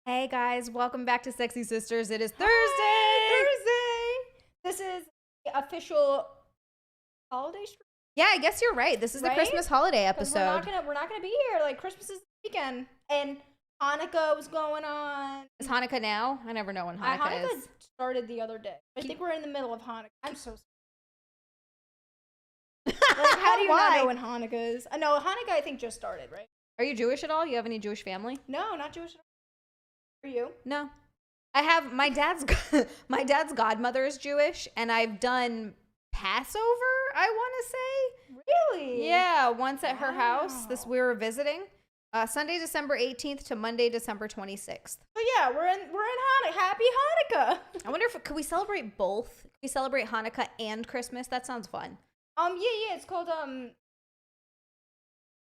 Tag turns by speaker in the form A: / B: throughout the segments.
A: Hey guys, welcome back to Sexy Sisters. It is Thursday.
B: This is the official holiday stream.
A: Yeah, I guess you're right. This is the Christmas holiday episode.
B: We're not gonna be here. Like Christmas is the weekend, and Hanukkah was going on.
A: Is Hanukkah now? I never know when Hanukkah is.
B: Started the other day. I think we're in the middle of Hanukkah. I'm so sorry. Like, how do you not know when Hanukkah is? No, Hanukkah I think just started, right?
A: Are you Jewish at all? You have any Jewish family?
B: No, not Jewish at all. Are you?
A: No. I have my dad's godmother is Jewish, and I've done Passover, I want to say.
B: Really?
A: Yeah, once at her house. We were visiting. Sunday, December 18th to Monday, December 26th.
B: So yeah, we're in Hanukkah. Happy Hanukkah.
A: I wonder if could we celebrate both? Could we celebrate Hanukkah and Christmas? That sounds fun.
B: Yeah, it's called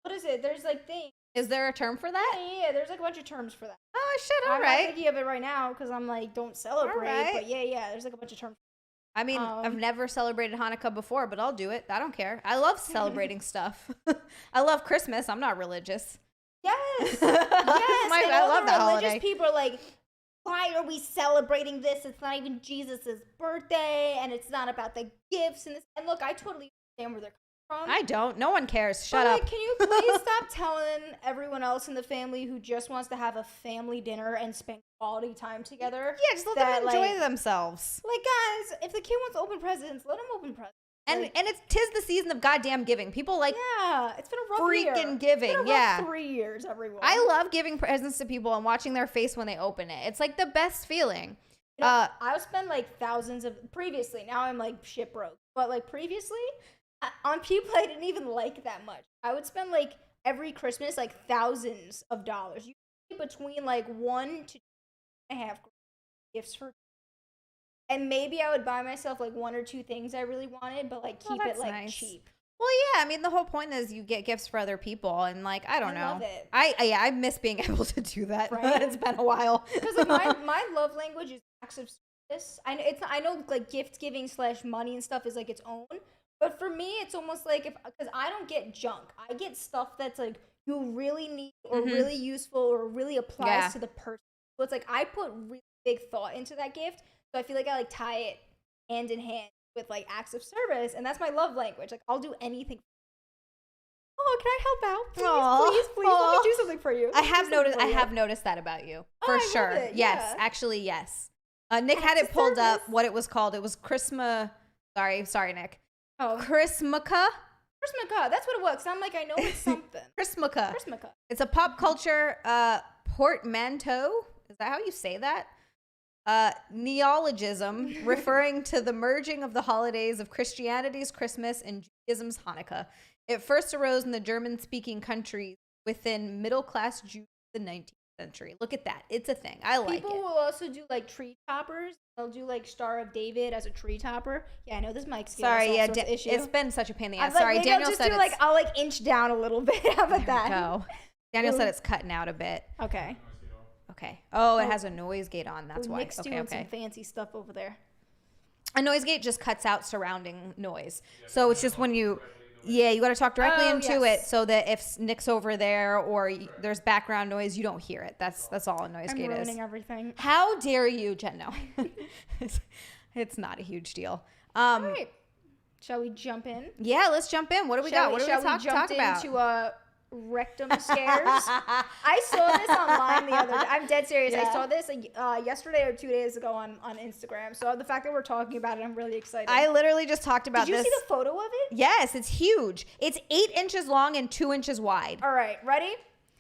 B: what is it? There's like things.
A: Is there a term for that?
B: Yeah, there's like a bunch of terms for that.
A: Oh shit,
B: I'm not thinking of it right now because I'm like, don't celebrate.
A: Right.
B: But yeah, there's like a bunch of terms.
A: I mean, I've never celebrated Hanukkah before, but I'll do it. I don't care. I love celebrating stuff. I love Christmas. I'm not religious.
B: Yes.
A: I love the holiday.
B: Religious people are like, why are we celebrating this? It's not even Jesus's birthday, and it's not about the gifts and this. And look, I totally understand where they're coming from.
A: I don't. No one cares. Shut up.
B: Can you please stop telling everyone else in the family who just wants to have a family dinner and spend quality time together?
A: Yeah, just let them enjoy themselves.
B: Like, guys, if the kid wants to open presents, let him open presents.
A: And it's tis the season of goddamn giving. People like
B: it's been a rough year.
A: Freaking giving.
B: It's been a rough 3 years, everyone.
A: I love giving presents to people and watching their face when they open it. It's like the best feeling.
B: You know, I would spend like thousands of previously. Now I'm like shit broke, but like previously, on people I didn't even like that much. I would spend like every Christmas like thousands of dollars, usually between like $1 to $2.5 gifts for. And maybe I would buy myself like 1 or 2 things I really wanted, but like keep it like cheap.
A: Well, yeah, I mean the whole point is you get gifts for other people, and like I don't know,
B: love it.
A: I miss being able to do that. Right? It's been a while
B: because like, my love language is acts of service. I know like gift giving / money and stuff is like its own, but for me it's almost like because I don't get junk, I get stuff that's like you really need or really useful or really applies to the person. So it's like I put really big thought into that gift. So I feel like I like tie it hand in hand with like acts of service, and that's my love language. Like I'll do anything. Oh, can I help out? Please, let me do something for you.
A: I have noticed that about you for sure. Yes,
B: yeah.
A: Actually, yes. Nick had it pulled up. What it was called? It was Christma. Sorry, Nick.
B: Oh,
A: Chrismukkah.
B: That's what it was. I'm like, I know it's something.
A: Chrismukkah. It's a pop culture portmanteau. Is that how you say that? Neologism referring to the merging of the holidays of Christianity's Christmas and Judaism's Hanukkah. It first arose in the German-speaking countries within middle-class Jews in the 19th century. Look at that. It's a thing. I like it.
B: People will also do like tree toppers. They'll do like Star of David as a tree topper. Yeah, I know this mic's giving us issue.
A: It's been such a pain in the ass.
B: Like,
A: sorry, Daniel
B: I'll just
A: said
B: do like I'll like inch down a little bit. How about that?
A: Go. Daniel said it's cutting out a bit.
B: Okay.
A: Oh, it has a noise gate on. That's why.
B: Nick's doing some fancy stuff over there.
A: A noise gate just cuts out surrounding noise. So it's just when you got to talk directly into it so that if Nick's over there or there's background noise, you don't hear it. That's all a noise gate is.
B: I'm ruining everything.
A: How dare you, Jen? No. It's not a huge deal.
B: All right. Shall we jump in?
A: Yeah, let's jump in. What do we got? What do we talk about?
B: Into rectum scares. I saw this online the other day. I'm dead serious. I saw this yesterday or 2 days ago on Instagram. So the fact that we're talking about it, I'm really excited.
A: I literally just talked about this.
B: Did you see the photo of it?
A: Yes, it's huge. It's 8 inches long and 2 inches wide.
B: All right, ready?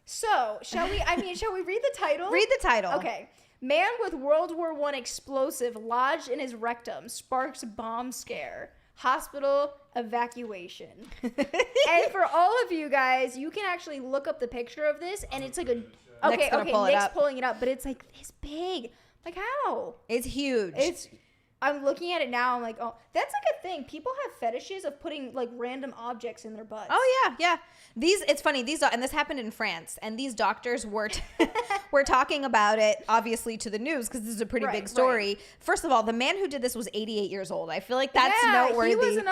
B: So, shall we read the title?
A: Read the title.
B: Okay. Man with World War I explosive lodged in his rectum sparks bomb scare. Hospital evacuation. And for all of you guys, you can actually look up the picture of this, and it's like Nick's pulling it up, but it's like this big. Like how?
A: It's huge.
B: I'm looking at it now. I'm like, oh, that's like a thing. People have fetishes of putting like random objects in their butts.
A: Oh yeah. It's funny. And this happened in France, and these doctors were talking about it, obviously, to the news because this is a pretty big story. Right. First of all, the man who did this was 88 years old. I feel like that's noteworthy.
B: He was
A: an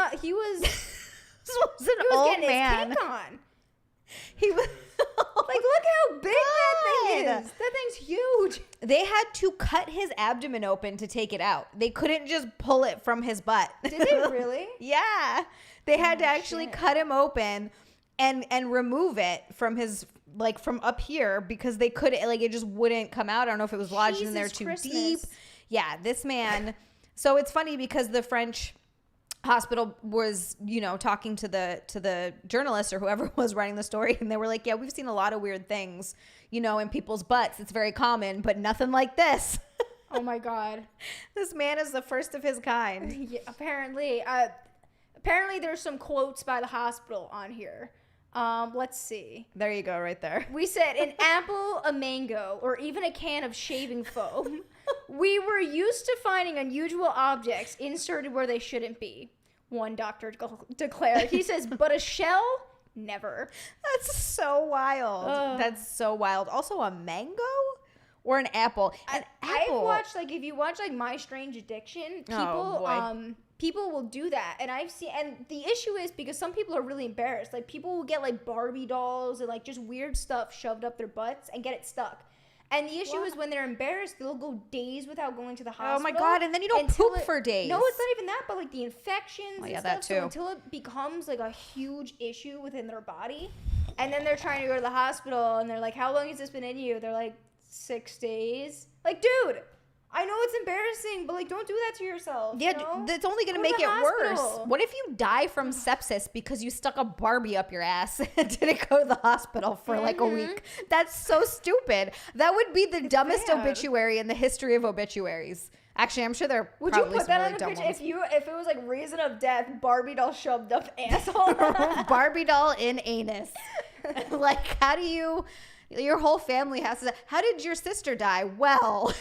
A: old man.
B: His pink on.
A: He was
B: like, look how big that thing is. That thing thing's huge.
A: They had to cut his abdomen open to take it out. They couldn't just pull it from his butt.
B: Did they really?
A: Yeah. They had to actually
B: shit.
A: cut him open and remove it from his, like, from up here, because they couldn't, like, it just wouldn't come out. I don't know if it was lodged in there too deep. Yeah, this man. So it's funny because the French hospital was, you know, talking to the journalist or whoever was writing the story, and they were like, yeah, we've seen a lot of weird things, you know, in people's butts. It's very common, but nothing like this.
B: Oh my God.
A: This man is the first of his kind.
B: Yeah, apparently. Apparently there's some quotes by the hospital on here. Let's see.
A: There you go, right there.
B: We said an apple, a mango, or even a can of shaving foam. We were used to finding unusual objects inserted where they shouldn't be, one doctor declared. He says, but a shell? Never.
A: That's so wild. That's so wild. Also, a mango or an apple?
B: I've watched, like, if you watch, like, My Strange Addiction, people will do that. And I've seen, and the issue is because some people are really embarrassed. Like, people will get, like, Barbie dolls and, like, just weird stuff shoved up their butts and get it stuck. And the issue is when they're embarrassed, they'll go days without going to the hospital.
A: Oh my God, and then you don't poop for days.
B: No, it's not even that, but like the infections and stuff.
A: That too.
B: So until it becomes like a huge issue within their body, and then they're trying to go to the hospital, and they're like, how long has this been in you? They're like, 6 days. Like, dude, I know it's embarrassing, but like, don't do that to yourself.
A: Yeah,
B: you know?
A: that's only going to make it worse. What if you die from sepsis because you stuck a Barbie up your ass and didn't go to the hospital for like a week? That's so stupid. That would be the dumbest obituary in the history of obituaries. Actually, I'm sure there
B: would you
A: probably
B: put
A: some
B: that
A: really
B: on a
A: dumb
B: picture
A: ones.
B: if it was like reason of death, Barbie doll shoved up asshole?
A: Barbie doll in anus. Like, how do you... Your whole family has to... How did your sister die? Well...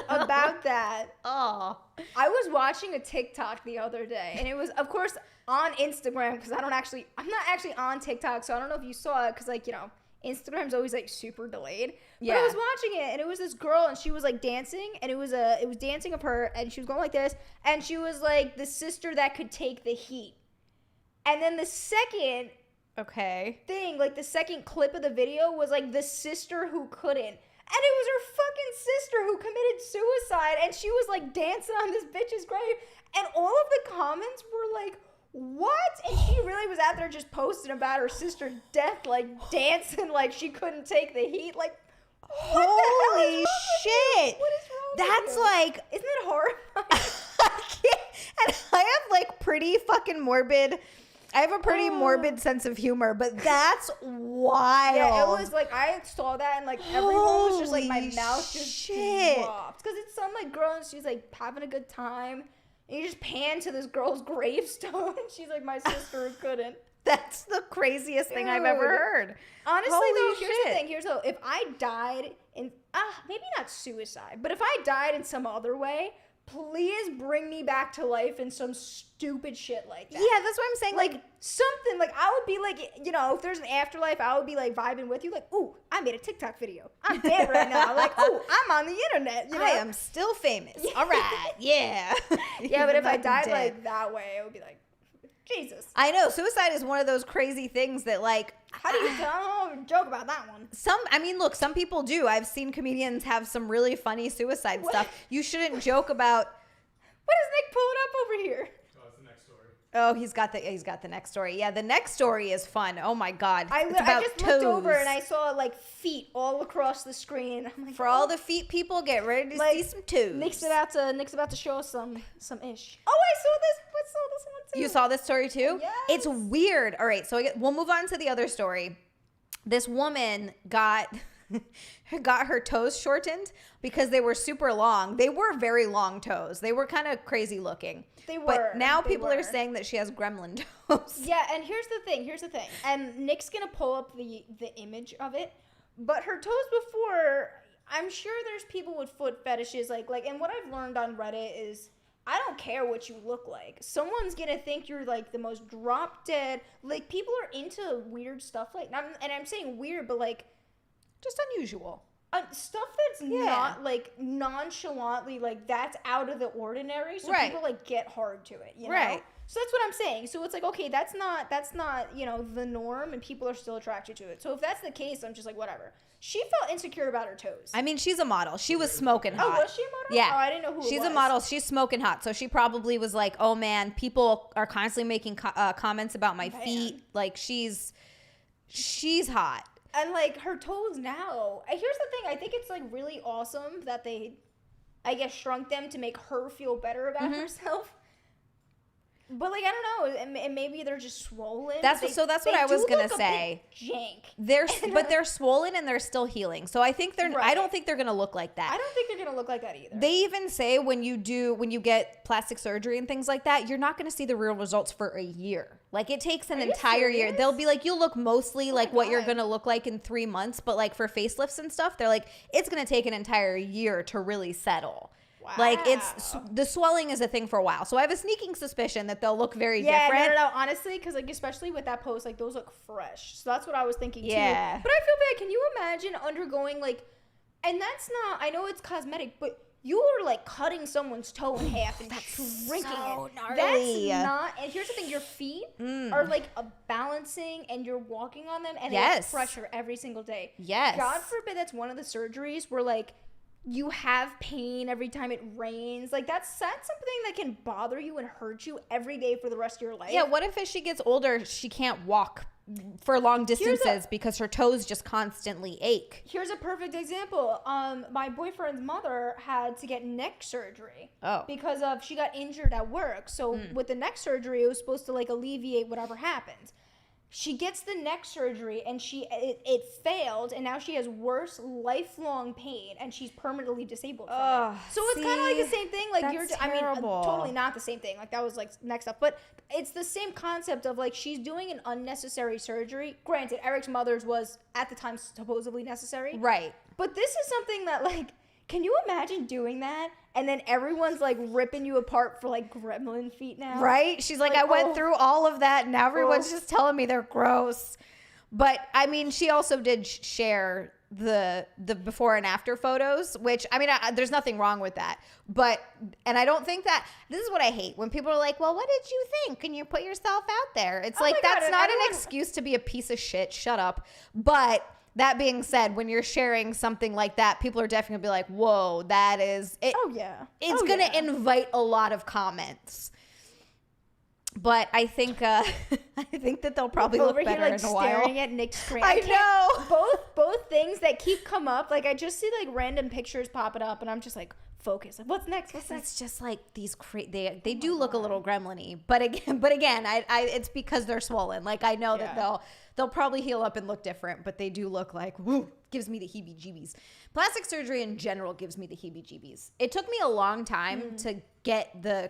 B: About that.
A: Oh.
B: I was watching a TikTok the other day, and it was, of course, on Instagram, because I'm not actually on TikTok, so I don't know if you saw it, because, like, you know, Instagram's always, like, super delayed.
A: Yeah.
B: But I was watching it, and it was this girl, and she was, like, dancing, and it was dancing of her, and she was going like this, and she was, like, the sister that could take the heat. And then the second... thing, like the second clip of the video was like the sister who couldn't, and it was her fucking sister who committed suicide, and she was like dancing on this bitch's grave, and all of the comments were like, what? And she really was out there just posting about her sister's death, like dancing like she couldn't take the heat. Like, what
A: holy
B: the hell is wrong
A: shit.
B: What is wrong
A: That's
B: with you?
A: like...
B: Isn't it horrifying?
A: And I have like pretty fucking morbid... I have a pretty morbid sense of humor, but that's wild.
B: Yeah, it was like, I saw that and like everyone was just like, my mouth just dropped. Because it's some like girl and she's like having a good time. And you just pan to this girl's gravestone and she's like, my sister couldn't.
A: That's the craziest thing I've ever heard.
B: Honestly,
A: Holy
B: though,
A: shit.
B: here's the thing. If I died in, maybe not suicide, but if I died in some other way, please bring me back to life in some stupid shit like that.
A: Yeah, that's what I'm saying.
B: Like something, like I would be like, you know, if there's an afterlife, I would be like vibing with you. Like, ooh, I made a TikTok video. I'm dead right now. Like, ooh, I'm on the internet. You know?
A: I am still famous. All right. Yeah.
B: Yeah, but if I died like that way, it would be like, Jesus.
A: I know. Suicide is one of those crazy things that like...
B: How do you joke about that one?
A: Look, some people do. I've seen comedians have some really funny suicide stuff. You shouldn't joke about...
B: What is Nick pulling up over here?
C: Oh, it's the next story.
A: Oh, he's got the next story. Yeah, the next story is fun. Oh my God.
B: I just looked over and I saw like feet all across the screen. I'm like,
A: for all the feet people, get ready to see some toes.
B: Nick's about to show us some ish. Oh, I saw this one too.
A: You saw this story too?
B: Yes.
A: It's weird. All right, so we'll move on to the other story. This woman got her toes shortened because they were super long. They were very long toes. They were kind of crazy looking.
B: They were.
A: But now people are saying that she has gremlin toes.
B: Yeah, and here's the thing. And Nick's going to pull up the image of it. But her toes before, I'm sure there's people with foot fetishes like and what I've learned on Reddit is I don't care what you look like. Someone's going to think you're like the most drop dead. Like people are into weird stuff like and I'm saying weird, but like
A: just unusual.
B: Stuff that's not like nonchalantly like that's out of the ordinary, so
A: right.
B: people like get hard to it, you know?
A: Right.
B: So that's what I'm saying. So it's like, okay, that's not, the norm, and people are still attracted to it. So if that's the case, I'm just like, whatever. She felt insecure about her toes.
A: I mean, she's a model. She was smoking hot.
B: Oh, was she a model?
A: Yeah.
B: Oh, I didn't know who
A: She's
B: it was.
A: a model. She's smoking hot. So she probably was like, oh man, people are constantly making comments about my feet. Like she's hot.
B: And like her toes now. Here's the thing. I think it's like really awesome that they, I guess, shrunk them to make her feel better about herself. But like, I don't know, and maybe they're just swollen.
A: That's what I was gonna say.
B: Jank.
A: But they're swollen and they're still healing. So I think they're.
B: Right.
A: I don't think they're gonna look like that.
B: I don't think they're gonna look like that either.
A: They even say when you get plastic surgery and things like that, you're not gonna see the real results for a year. Like it takes an entire year. They'll be like, you'll look mostly like what you're gonna look like in 3 months, but like for facelifts and stuff, they're like, it's gonna take an entire year to really settle.
B: Wow.
A: Like the swelling is a thing for a while. So I have a sneaking suspicion that they'll look very different.
B: No, honestly, because like especially with that post, like those look fresh. So that's what I was thinking too. But I feel bad. Can you imagine undergoing like, and that's not, I know it's cosmetic, but you are like cutting someone's toe in half and shrinking it.
A: Gnarly.
B: That's not, and here's the thing, your feet are like a balancing and you're walking on them and it's pressure every single day.
A: Yes.
B: God forbid that's one of the surgeries where like, you have pain every time it rains. Like that's something that can bother you and hurt you every day for the rest of your life.
A: Yeah, what if as she gets older, she can't walk for long distances because her toes just constantly ache?
B: Here's a perfect example. My boyfriend's mother had to get neck surgery because she got injured at work. So with the neck surgery, it was supposed to like alleviate whatever happened. She gets the neck surgery and it failed, and now she has worse lifelong pain and she's permanently disabled from it. So it's kind of like the same thing. Like totally not the same thing. Like that was like next up, but it's the same concept of like she's doing an unnecessary surgery. Granted, Eric's mother's was at the time supposedly necessary,
A: right?
B: But this is something that like, can you imagine doing that? And then everyone's like ripping you apart for like gremlin feet now.
A: Right? She's like I went through all of that and now everyone's just telling me they're gross. But I mean, she also did share the before and after photos, which I mean, there's nothing wrong with that. But, and I don't think that, this is what I hate when people are like, well, what did you think? Can you put yourself out there? It's like, that's not an excuse to be a piece of shit. Shut up. But that being said, when you're sharing something like that, people are definitely gonna be like, whoa, that is it.
B: Oh yeah.
A: It's gonna invite a lot of comments. But I think that they'll probably look better
B: here,
A: in a while.
B: Staring at Nick's screen.
A: I know.
B: Both things that keep come up. Like I just see like random pictures popping up, and I'm just like, focus. Like, what's next?
A: It's just like these they do look a little gremlin-y. But again, I it's because they're swollen. Like I know that they'll probably heal up and look different, but they do look like, woo, gives me the heebie-jeebies. Plastic surgery in general gives me the heebie-jeebies. It took me a long time to get the,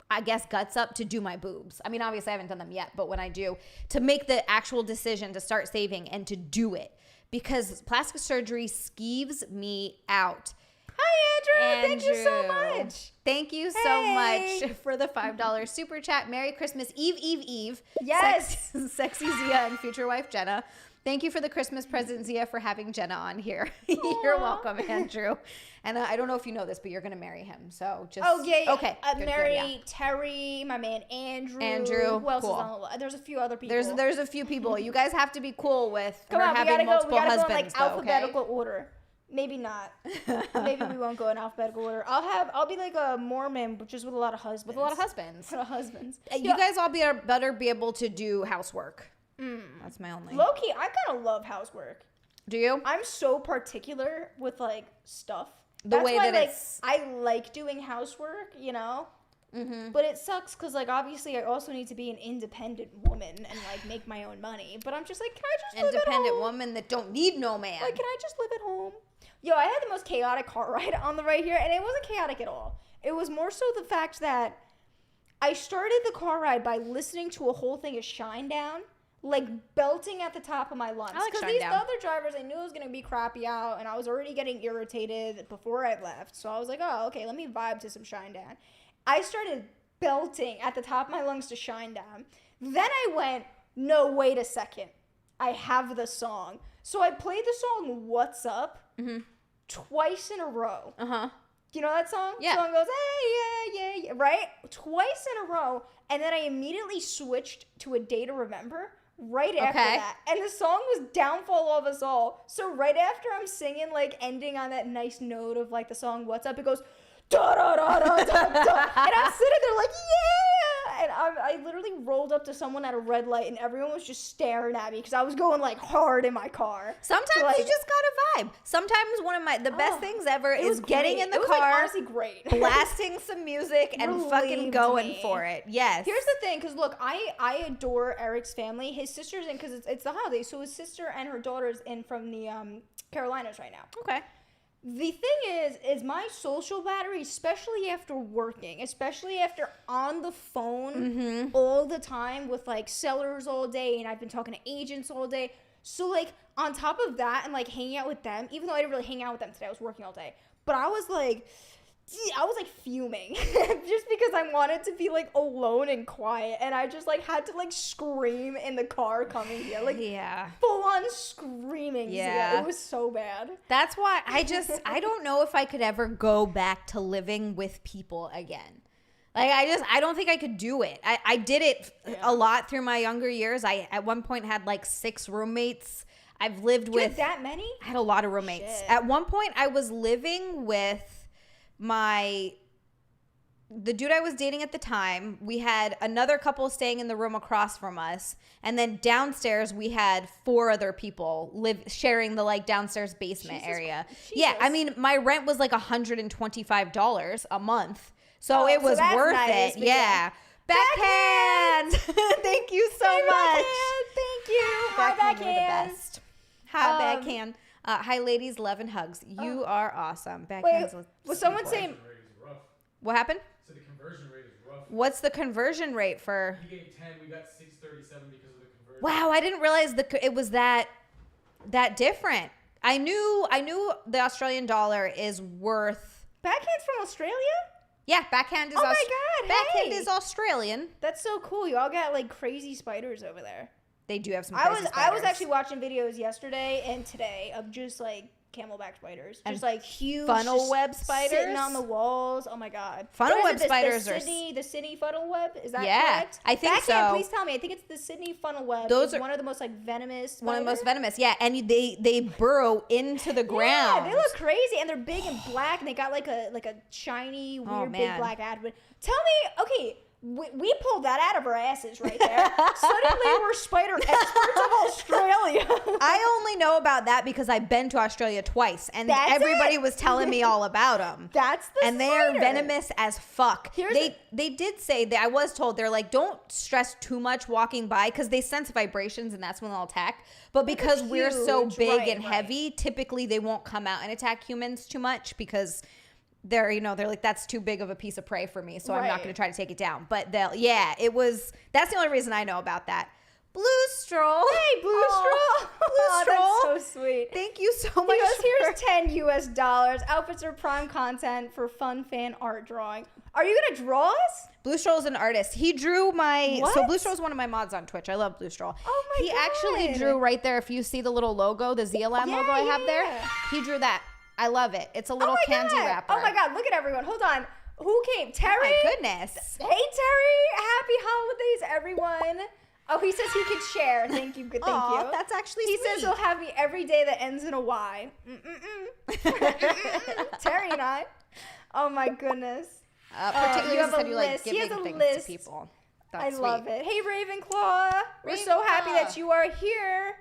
A: I guess, guts up to do my boobs. I mean, obviously I haven't done them yet, but when I do, to make the actual decision to start saving and to do it, because plastic surgery skeeves me out.
B: Hi, Andrew. Thank you so much.
A: Thank you so much for the $5 super chat. Merry Christmas Eve.
B: Yes.
A: Sexy Xia and future wife Jenna. Thank you for the Christmas present, Xia, for having Jenna on here. You're welcome, Andrew. And I don't know if you know this, but you're going to marry him. So just.
B: Oh, yeah.
A: Okay.
B: Marry Terry, my man Andrew. Who else is on the list? There's a few other people.
A: There's a few people. You guys have to be cool with
B: having
A: multiple husbands.
B: Go in like alphabetical order. Maybe not. Maybe we won't go in alphabetical order. I'll be like a Mormon, but just with a lot of husbands.
A: With a lot of husbands.
B: You
A: guys all better be able to do housework. That's my only.
B: Low key, I kind of love housework.
A: Do you?
B: I'm so particular with like stuff. I like doing housework, you know. Mm-hmm. But it sucks because like obviously I also need to be an independent woman and like make my own money. But I'm just like, can I just live at home?
A: Independent woman that don't need no man.
B: Like, can I just live at home? Yo, I had the most chaotic car ride on the right here, and it wasn't chaotic at all. It was more so the fact that I started the car ride by listening to a whole thing of Shinedown, like belting at the top of my lungs. Because these other drivers, I knew it was going to be crappy out, and I was already getting irritated before I left. So I was like, oh, okay, let me vibe to some Shinedown. I started belting at the top of my lungs to Shinedown. Then I went, no, wait a second. I have the song. So I played the song What's Up twice in a row. You know that song?
A: Yeah.
B: Song goes, hey, yeah, right? Twice in a row. And then I immediately switched to A Day to Remember right after that. And the song was Downfall of Us All. So right after I'm singing, like, ending on that nice note of, like, the song What's Up, it goes, da da da da da da. And I'm sitting there like, yeah! And I literally rolled up to someone at a red light and everyone was just staring at me because I was going, like, hard in my car.
A: Sometimes
B: like,
A: you just gotta vibe. Sometimes one of the best things ever is getting in the car,
B: like, honestly great.
A: blasting some music, and fucking going for it. Yes.
B: Here's the thing, because look, I adore Eric's family. His sister's in, because it's the holidays, so his sister and her daughter's in from the Carolinas right now.
A: Okay.
B: The thing is my social battery, especially after working, especially after on the phone all the time with, like, sellers all day, and I've been talking to agents all day. So, like, on top of that and, like, hanging out with them, even though I didn't really hang out with them today, I was working all day. But I was, like, fuming just because I wanted to be, like, alone and quiet. And I just, like, had to, like, scream in the car coming here. Like, full on screaming. Yeah. It was so bad.
A: That's why I don't know if I could ever go back to living with people again. Like, I don't think I could do it. I did it a lot through my younger years. I, at one point, had, like, 6 roommates. I've lived with...
B: You had that many?
A: I had a lot of roommates.
B: Shit.
A: At one point, I was living with the dude I was dating at the time. We had another couple staying in the room across from us. And then downstairs, we had 4 other people sharing the, like, downstairs basement area. Yeah, I mean, my rent was, like, $125 a month. So it was worth it. Yeah. Backhand! Thank you so much.
B: Backhand. Thank you. Hi, Backhand.
A: You're the best. Hi, Backhand. Hi, ladies. Love and hugs. You are awesome. Backhand's
B: was someone saying...
A: What happened?
C: So the conversion rate is rough.
A: What's the conversion rate for...
C: He gave 10. We got 637 because of the conversion.
A: Wow, I didn't realize it was that different. I knew the Australian dollar is worth...
B: Backhand's from Australia?
A: Yeah, Backhand is...
B: Oh my God,
A: Backhand is Australian.
B: That's so cool. You all got, like, crazy spiders over there.
A: They do have some crazy spiders.
B: I was actually watching videos yesterday and today of just, like, camelback spiders. Just, like, huge...
A: Funnel web spiders?
B: Sitting on the walls. Oh, my God.
A: Funnel web spiders are...
B: The Sydney funnel web? Is that correct?
A: I think so.
B: Backhand, please tell me. I think it's the Sydney funnel web.
A: Those are
B: one of the most, like, venomous spiders.
A: One of the most venomous, yeah. And they burrow into the ground.
B: Yeah, they look crazy. And they're big and black. And they got, like a shiny, weird, big black advent. Tell me, okay... We pulled that out of our asses right there. Suddenly we're spider experts of Australia.
A: I only know about that because I've been to Australia twice, and everybody was telling me all about them.
B: That's the
A: and they are venomous as fuck. They did say that I was told they're like, don't stress too much walking by because they sense vibrations and that's when they'll attack. But because we're so big and heavy, typically they won't come out and attack humans too much because they're like, that's too big of a piece of prey for me, so I'm not going to try to take it down. But that's the only reason I know about that. Blue Stroll.
B: Hey, Blue Stroll.
A: Blue Stroll.
B: That's so sweet.
A: Thank you so much.
B: Here's $10 US. Outfits are prime content for fun fan art drawing. Are you going to draw us?
A: Blue Stroll's an artist. He drew so Blue Stroll's one of my mods on Twitch. I love Blue Stroll.
B: Oh my God.
A: He actually drew right there, if you see the little logo, the XiaLand logo I have there, he drew that. I love it. It's a little candy wrapper.
B: Oh my God, look at everyone. Hold on. Who came? Terry?
A: Oh my goodness.
B: Hey, Terry. Happy holidays, everyone. Oh, he says he could share. Thank you. Thank you.
A: That's actually
B: He
A: sweet.
B: says he'll have me every day that ends in a Y. Terry and I. Oh my goodness.
A: Particularly
B: you have
A: said
B: a
A: you like
B: list.
A: giving
B: He has a
A: things
B: list.
A: to people.
B: I love it. Hey, Ravenclaw. We're so happy that you are here.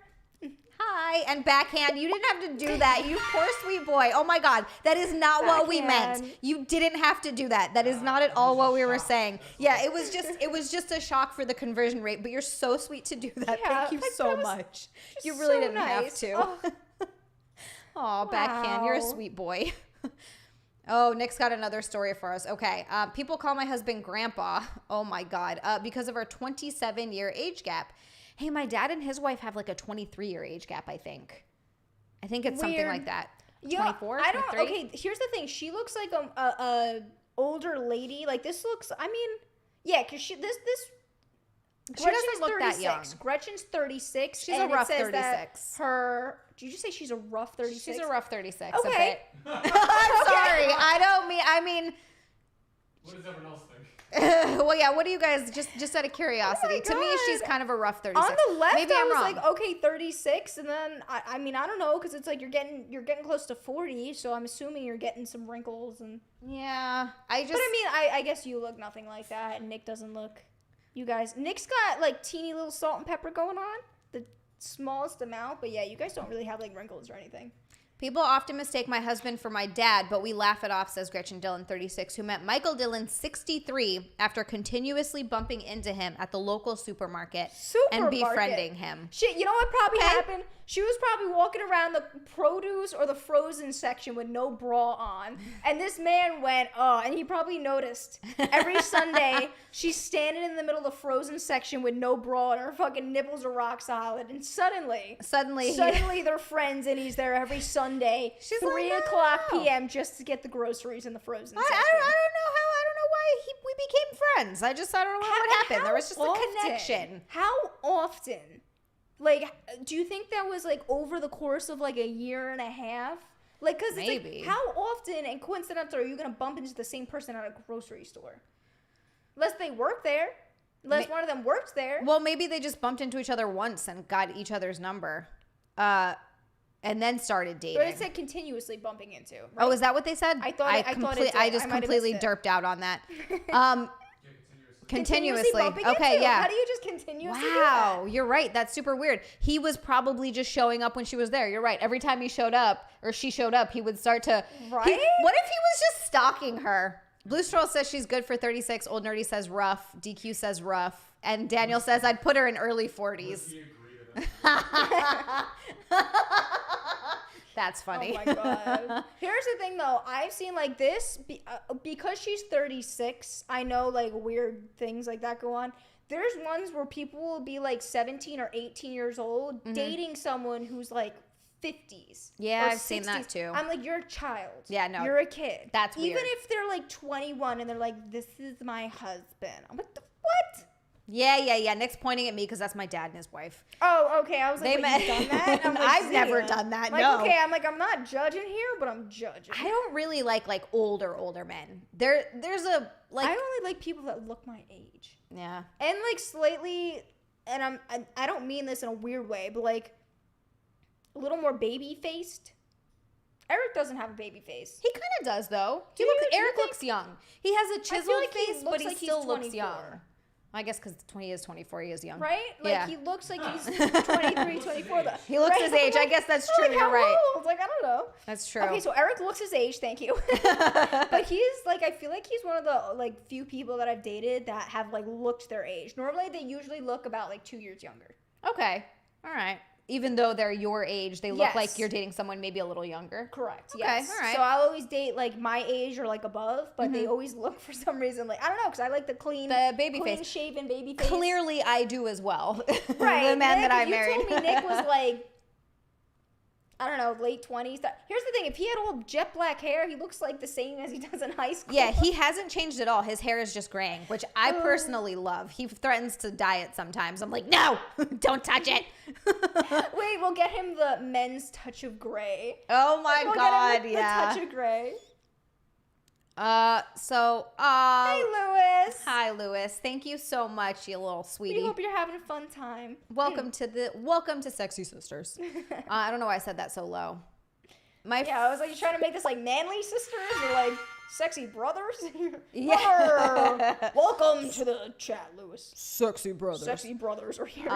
A: Hi, and Backhand, you didn't have to do that. You poor sweet boy. Oh my God, that is not what we meant. You didn't have to do that. That is not at all what we were saying. Yeah, it was just a shock for the conversion rate, but you're so sweet to do that.
B: Yeah,
A: thank you so much. You really didn't have to. Oh, Backhand, you're a sweet boy. Oh, Nick's got another story for us. Okay, people call my husband Grandpa. Oh my God, because of our 27-year age gap. Hey, my dad and his wife have like a 23-year age gap, I think. I think it's something like that. 24,
B: I don't.
A: 23?
B: Okay, here's the thing. She looks like a older lady. Like this looks. I mean, yeah, because this.
A: She doesn't look that young.
B: Gretchen's 36.
A: She's a
B: and it
A: rough
B: says
A: 36.
B: that did you say she's a rough 36?
A: She's a rough 36.
B: Okay.
A: A bit. I'm sorry. I mean,
C: What does everyone else think?
A: well, yeah. What do you guys just out of curiosity? To me, she's
B: God.
A: kind of a rough 36.
B: On the left,
A: Maybe
B: I
A: I'm
B: was
A: wrong.
B: like, okay, 36, and then I mean, I don't know, because it's like you're getting close to 40, so I'm assuming you're getting some wrinkles and.
A: Yeah,
B: But I mean, I guess you look nothing like that, and Nick doesn't look. You guys, Nick's got like teeny little salt and pepper going on, the smallest amount, but yeah, you guys don't really have like wrinkles or anything.
A: People often mistake my husband for my dad, but we laugh it off, says Gretchen Dillon, 36, who met Michael Dillon, 63, after continuously bumping into him at the local supermarket and befriending him.
B: Shit, you know what probably
A: Okay.
B: happened? She was probably walking around the produce or the frozen section with no bra on. And this man went, and he probably noticed. Every Sunday, she's standing in the middle of the frozen section with no bra and her fucking nipples are rock solid. And suddenly they're friends and he's there every Sunday,
A: She's
B: 3
A: like,
B: o'clock
A: "No."
B: p.m. just to get the groceries in the frozen
A: I
B: section.
A: don't know why we became friends. I don't know what happened. There was just a connection.
B: How often? Like, do you think that was like over the course of like a year and a half? Like, cause it's
A: Maybe.
B: like, how often and coincidental are you gonna bump into the same person at a grocery store? Unless they work there. Unless one of them works there.
A: Well, maybe they just bumped into each other once and got each other's number, and then started dating.
B: But it said continuously bumping into. Right?
A: Oh, is that what they said?
B: I thought it did.
A: I just
B: I might have
A: completely
B: missed it.
A: derped out on that.
C: Yeah,
A: Continuously.
B: bumping
A: Okay,
B: into?
A: yeah.
B: How do you just continuously do
A: Wow,
B: that?
A: you're right. That's super weird. He was probably just showing up when she was there. You're right. Every time he showed up or she showed up, he would start to.
B: Right?
A: What if he was just stalking her? Blue Stroll says she's good for 36. Old Nerdy says rough. DQ says rough. And Daniel says I'd put her in early 40s.
C: We agree to that.
A: That's funny.
B: Oh my god. Here's the thing though, I've seen like this because she's 36. I know like weird things like that go on. There's ones where people will be like 17 or 18 years old dating someone who's like 50s.
A: Yeah,
B: or
A: I've seen that
B: 60s.
A: too.
B: I'm like, you're a child.
A: Yeah, no.
B: You're a kid.
A: That's
B: Even
A: weird.
B: if they're like 21 and they're like, this is my husband. I'm like, what?
A: Yeah. Nick's pointing at me because that's my dad and his wife.
B: Oh, okay. I was like,
A: They
B: wait, you've done that? I'm like,
A: I've never
B: Xia.
A: done that,
B: Like,
A: no.
B: okay, I'm like, I'm not judging here, but I'm judging.
A: I don't really like older men. There's a like
B: I only like people that look my age.
A: yeah.
B: And like slightly, and I don't mean this in a weird way, but like a little more baby faced. Eric doesn't have a baby face.
A: He kind of does though.
B: Do you
A: Eric
B: think-
A: looks young. He has a chiseled
B: like he
A: face,
B: looks
A: but he
B: like he's
A: still looks
B: 24.
A: young. I guess because 20 is 24, he is young.
B: Right? Like
A: Yeah.
B: he looks like he's 23, 24 though.
A: He looks
B: Right?
A: his age. I guess that's true.
B: Like,
A: You're
B: how
A: right.
B: old? Like, I don't know.
A: That's true.
B: Okay, so Eric looks his age, thank you. But he's like, I feel like he's one of the like few people that I've dated that have like looked their age. Normally they usually look about like 2 years younger.
A: Okay. All right. Even though they're your age, they look
B: Yes.
A: like you're dating someone maybe a little younger.
B: Correct.
A: Okay,
B: Yes.
A: all right.
B: So I'll always date like my age or like above, but they always look for some reason like I don't know because I like the clean,
A: The baby
B: clean
A: face.
B: shaven baby face.
A: Clearly, I do as well.
B: Right.
A: The man
B: Nick,
A: that I
B: you
A: married.
B: told me Nick was like, I don't know, late 20s. Here's the thing: if he had all jet black hair, he looks like the same as he does in high school.
A: Yeah, he hasn't changed at all. His hair is just graying, which I
B: Oh.
A: personally love. He threatens to dye it sometimes. I'm like, no, don't touch it.
B: Wait, we'll get him the men's touch of gray.
A: Oh my
B: We'll
A: God,
B: get him the
A: yeah.
B: touch of gray.
A: Hey,
B: Hey, Lewis.
A: hi, Lewis. Thank you so much, you little
B: We
A: sweetie.
B: hope you're having a fun time.
A: Welcome to Sexy Sisters. I don't know why I said that so low.
B: Yeah, I was like, you trying to make this like manly sisters or like sexy brothers?
A: Yeah.
B: Welcome to the chat, Lewis.
A: Sexy brothers.
B: Sexy brothers are here.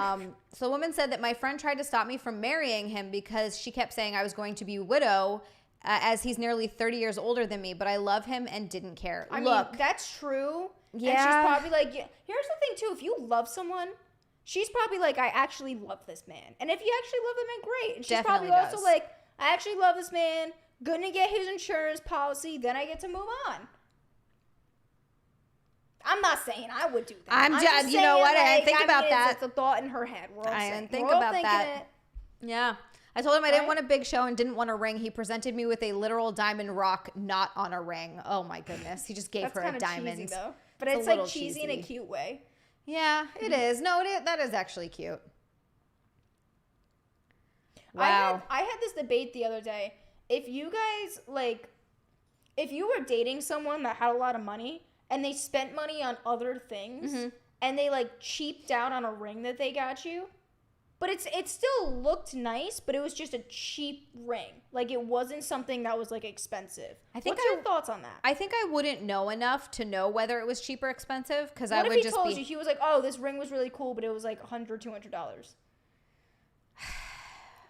A: So a woman said that my friend tried to stop me from marrying him because she kept saying I was going to be a widow as he's nearly 30 years older than me, but I love him and didn't care.
B: I
A: Look,
B: mean, that's true.
A: Yeah.
B: And she's probably like, here's the thing too, if you love someone, she's probably like, I actually love this man. And if you actually love the man, great. And she's
A: Definitely
B: probably also
A: does.
B: like, I actually love this man, gonna get his insurance policy, then I get to move on. I'm not saying I would do that.
A: I'm
B: just
A: just- you know
B: saying,
A: what? I didn't
B: like,
A: think about that.
B: It's a thought in her head. We're all
A: I
B: saying.
A: didn't think
B: We're all
A: about
B: thinking
A: that.
B: it.
A: yeah. I told him I didn't
B: Right?
A: want a big show and didn't want a ring. He presented me with a literal diamond rock, not on a ring. Oh my goodness. He just gave
B: That's
A: her
B: kind
A: a
B: of
A: diamond.
B: cheesy though. But
A: It's a
B: it's
A: little
B: like cheesy in a
A: cheesy.
B: cute way.
A: Yeah, it is. No, that is actually cute. Wow.
B: I had this debate the other day. If you guys, like, if you were dating someone that had a lot of money and they spent money on other things and they, like, cheaped out on a ring that they got you, but it still looked nice, but it was just a cheap ring. Like, it wasn't something that was, like, expensive. What's your thoughts on that?
A: I think I wouldn't know enough to know whether it was cheap or expensive because I
B: What
A: would
B: if he
A: just
B: told you, he was like, oh, this ring was really cool, but it was, like, $100, $200?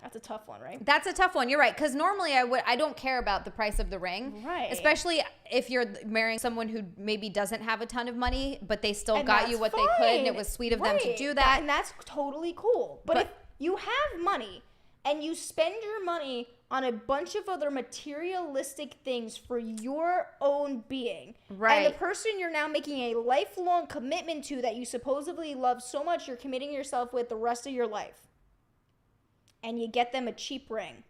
B: That's a tough one, right?
A: That's a tough one. You're right. Because normally I don't care about the price of the ring.
B: Right.
A: Especially if you're marrying someone who maybe doesn't have a ton of money, but they still
B: And
A: got you
B: that's
A: what they could. And it
B: fine.
A: was sweet of them to do that.
B: And that's totally cool. But if you have money and you spend your money on a bunch of other materialistic things for your own being,
A: Right.
B: and the person you're now making a lifelong commitment to that you supposedly love so much, you're committing yourself with the rest of your life, and you get them a cheap ring.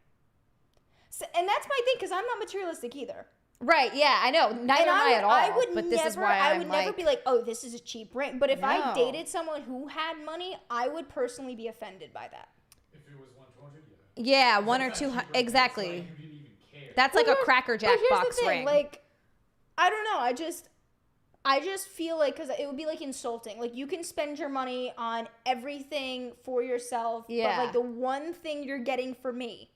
B: So, and that's my thing, because I'm not materialistic either.
A: Right. Yeah, I know. Neither am I at all.
B: I would
A: but
B: never,
A: this is why
B: I
A: I'm
B: would
A: like,
B: never be like, oh, this is a cheap ring. But if I
A: No.
B: dated someone who had money, I would personally be offended by that.
C: If it was 100, yeah.
A: yeah, one or
C: That's
A: two
C: not
A: hundred.
C: cheaper,
A: Exactly.
C: it's like you didn't even care.
A: That's like a Cracker
B: But
A: Jack
B: here's
A: box
B: the thing,
A: ring.
B: like, I don't know. I just feel like, because it would be like insulting. Like, you can spend your money on everything for yourself,
A: Yeah.
B: but like the one thing you're getting for me,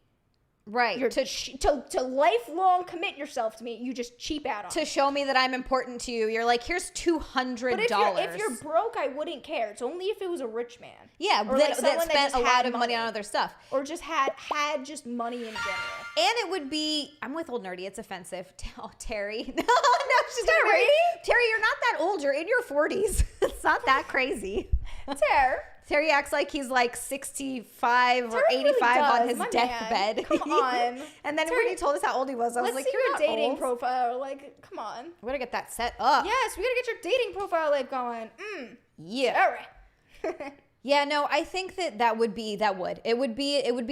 A: right.
B: you're to lifelong commit yourself to me, you just cheap out on.
A: To show me that I'm important to you, you're like, here's $200.
B: But if you're broke, I wouldn't care. It's only if it was a rich man.
A: yeah,
B: or
A: that,
B: like
A: that
B: someone that
A: spent
B: just
A: a lot
B: had
A: of money on other stuff.
B: Or just had just money in general.
A: And it would be, I'm with old nerdy, it's offensive. Oh, Terry. No, she's
B: Terry?
A: not right. Terry, you're not that old. You're in your 40s. It's not that crazy. Terry acts like he's like 65 or
B: Terry really
A: 85 on
B: does,
A: his
B: my
A: deathbed.
B: man. Come on.
A: And then when
B: Terry,
A: he told us how old he was, I was
B: Let's
A: like,
B: see
A: you're
B: your
A: not
B: dating
A: old.
B: profile. Like, come on.
A: We gotta get that set up.
B: Yes, we gotta get your dating profile like going.
A: Yeah.
B: Terry.
A: Yeah, no, I think that would be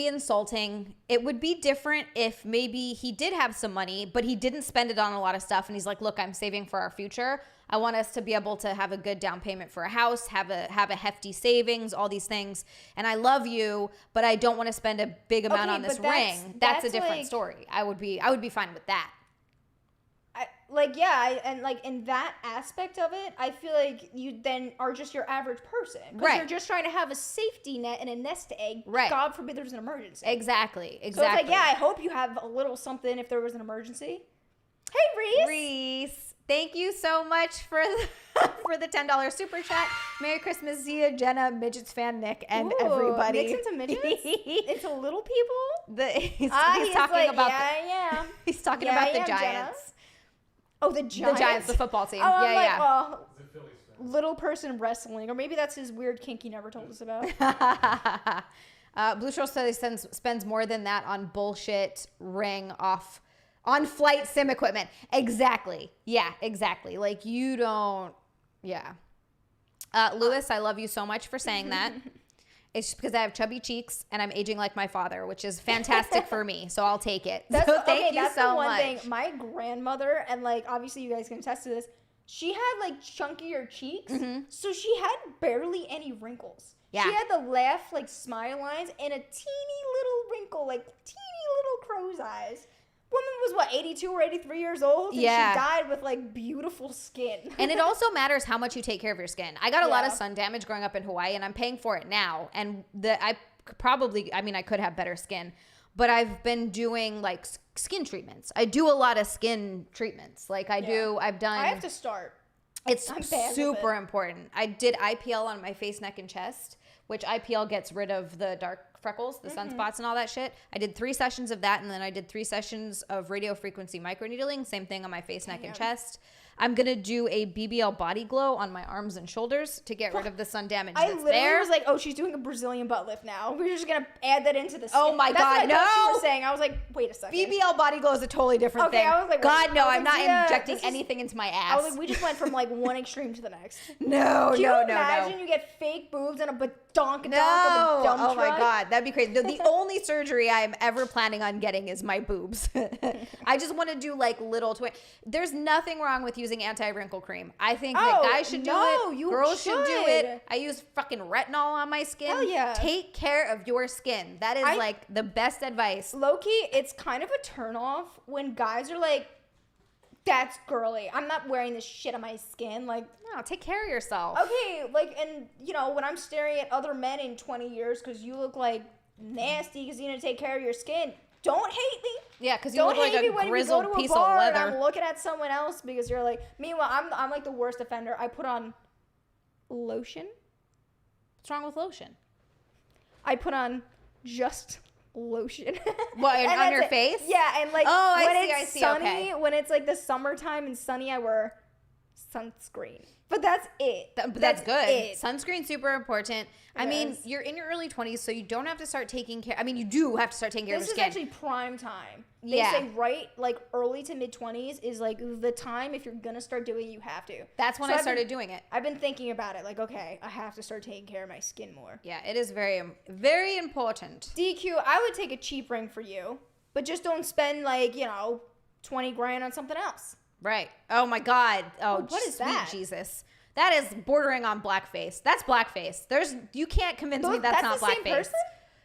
A: insulting. It would be different if maybe he did have some money, but he didn't spend it on a lot of stuff and he's like, look, I'm saving for our future. I want us to be able to have a good down payment for a house, have a hefty savings, all these things. And I love you, but I don't want to spend a big amount
B: Okay,
A: on this
B: but
A: ring. That's a
B: that's
A: different
B: like-
A: story. I would be fine with that.
B: And like in that aspect of it, I feel like you then are just your average person. Because
A: Right.
B: you're just trying to have a safety net and a nest egg.
A: Right.
B: God forbid there's an emergency.
A: Exactly.
B: So it's like, yeah, I hope you have a little something if there was an emergency. Hey, Reese.
A: Reese, thank you so much for the $10 super chat. Merry Christmas, Xia, Jenna, Midgets fan Nick, and
B: Ooh,
A: everybody.
B: Nick's into midgets? Into little people?
A: He's
B: He's
A: talking
B: like,
A: about
B: yeah, I am.
A: he's talking
B: Yeah,
A: about
B: I
A: the
B: am, Jenna.
A: Giants.
B: Oh, the Giants?
A: The Giants, the football team.
B: Oh, I'm
A: yeah,
B: like,
A: yeah.
B: oh,
C: It's a Phillies fan.
B: little person wrestling. Or maybe that's his weird kink he never told us about.
A: Blue Shirl says he spends more than that on bullshit ring off on flight sim equipment. Exactly. Yeah, exactly. Like you don't. Yeah. Lewis, I love you so much for saying that. It's just because I have chubby cheeks and I'm aging like my father, which is fantastic for me. So I'll take it.
B: That's
A: so thank you
B: that's
A: so
B: the one
A: much.
B: thing. My grandmother, and like obviously you guys can attest to this, she had like chunkier cheeks, so she had barely any wrinkles.
A: Yeah.
B: She had the laugh, like smile lines, and a teeny little wrinkle, like teeny little crow's eyes. Woman was what, 82 or 83 years old? And
A: Yeah.
B: she died with like beautiful skin.
A: And it also matters how much you take care of your skin. I got a lot of
B: Yeah.
A: sun damage growing up in Hawaii, and I'm paying for it now. And I could have better skin, but I've been doing like skin treatments. I do a lot of skin treatments. Like I've done.
B: I have to start.
A: It's
B: I'm bad with
A: super
B: it.
A: important. I did IPL on my face, neck, and chest, which IPL gets rid of the dark freckles, the sunspots, and all that shit. I did 3 sessions of that, and then I did 3 sessions of radio frequency microneedling. Same thing on my face, neck, and chest. I'm gonna do a BBL body glow on my arms and shoulders to get rid of the sun damage
B: I
A: that's
B: literally
A: there.
B: was like, oh, she's doing a Brazilian butt lift now. We're just going to add that into the skin.
A: Oh my
B: That's
A: God,
B: what I thought you
A: no.
B: were saying. I was like, wait a second.
A: BBL body glow is a totally different
B: Okay,
A: thing.
B: I was like,
A: God, no,
B: I was
A: I'm
B: like,
A: not
B: yeah,
A: injecting
B: this is-
A: anything into my
B: I
A: ass.
B: was like, we just went from like one extreme to the next.
A: no,
B: Can you
A: no,
B: imagine
A: no.
B: you get fake boobs and a badonkadonk of
A: No.
B: a dump
A: Oh my
B: truck?
A: God. That'd be crazy. The only surgery I'm ever planning on getting is my boobs. I just want to do like little There's nothing wrong with using using anti-wrinkle cream. I think that guys should do it. Girls should do it. I use fucking retinol on my skin.
B: Hell yeah.
A: Take care of your skin. That is like the best advice.
B: Low-key, it's kind of a turnoff when guys are like, that's girly. I'm not wearing this shit on my skin. Like,
A: no, take care of yourself.
B: Okay, like, and, you know, when I'm staring at other men in 20 years because you look like nasty because you didn't take care of your skin, don't hate me.
A: Yeah, because you look like a grizzled piece of leather.
B: And I'm looking at someone else because you're like, meanwhile, I'm like the worst offender. I put on lotion.
A: What's wrong with lotion?
B: I put on just lotion.
A: What, on your face?
B: Yeah, and like
A: I see,
B: sunny,
A: okay.
B: when it's like the summertime and sunny, I wear sunscreen. But that's it.
A: That's good.
B: It.
A: Sunscreen's super important. I mean, you're in your early 20s, so you don't have to start taking care. I mean, you do have to start taking care of your skin.
B: This is actually prime time. They say like early to mid 20s is like the time if you're gonna start doing it, you have to.
A: That's when I started doing it.
B: I've been thinking about it. Like, okay, I have to start taking care of my skin more.
A: Yeah, it is very, very important.
B: DQ, I would take a cheap ring for you, but just don't spend like, you know, 20 grand on something else.
A: Right. Oh my God. Oh,
B: what is that?
A: Sweet Jesus. That is bordering on blackface. That's blackface. You can't convince me that's not
B: the
A: blackface.
B: Same person?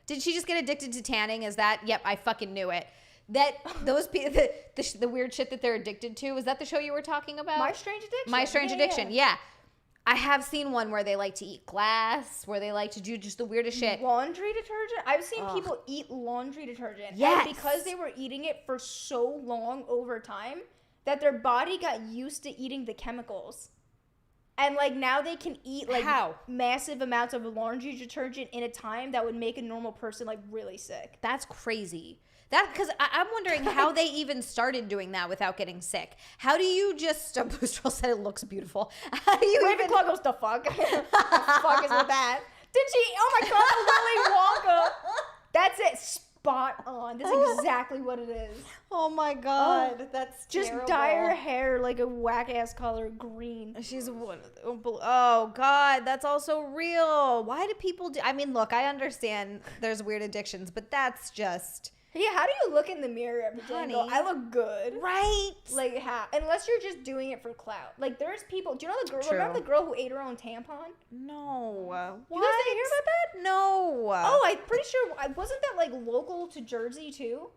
A: Did she just get addicted to tanning? Is that? Yep, I fucking knew it. That those people, the weird shit that they're addicted to. Is that the show you were talking about?
B: My Strange Addiction.
A: My Strange Addiction. Yeah. I have seen one where they like to eat glass, where they like to do just the weirdest shit.
B: Laundry detergent? I've seen people eat laundry detergent.
A: Yes.
B: And because they were eating it for so long over time, that their body got used to eating the chemicals. And, like, now they can eat, like, massive amounts of laundry detergent in a time that would make a normal person, like, really sick.
A: That's crazy. Because I'm wondering how they even started doing that without getting sick. How do you just... Boostrel said it looks beautiful. How do you
B: Ravenclaw goes, the fuck? The fuck is with that? Did she... Oh, my God, Willy Wonka. That's it. Spot on. That's exactly what it is.
A: Oh my God, that's
B: just
A: terrible.
B: Dye her hair like a whack ass color green.
A: She's oh God, that's also real. Why do people do? I mean, look, I understand there's weird addictions, but that's just.
B: Yeah, how do you look in the mirror every day and go, I look good?
A: Right.
B: Like, how? Unless you're just doing it for clout. Like, there's people... Do you know the girl...
A: True.
B: Remember the girl who ate her own tampon?
A: No. What?
B: You guys didn't hear about that?
A: No.
B: Oh, I'm pretty sure... Wasn't that, like, local to Jersey, too?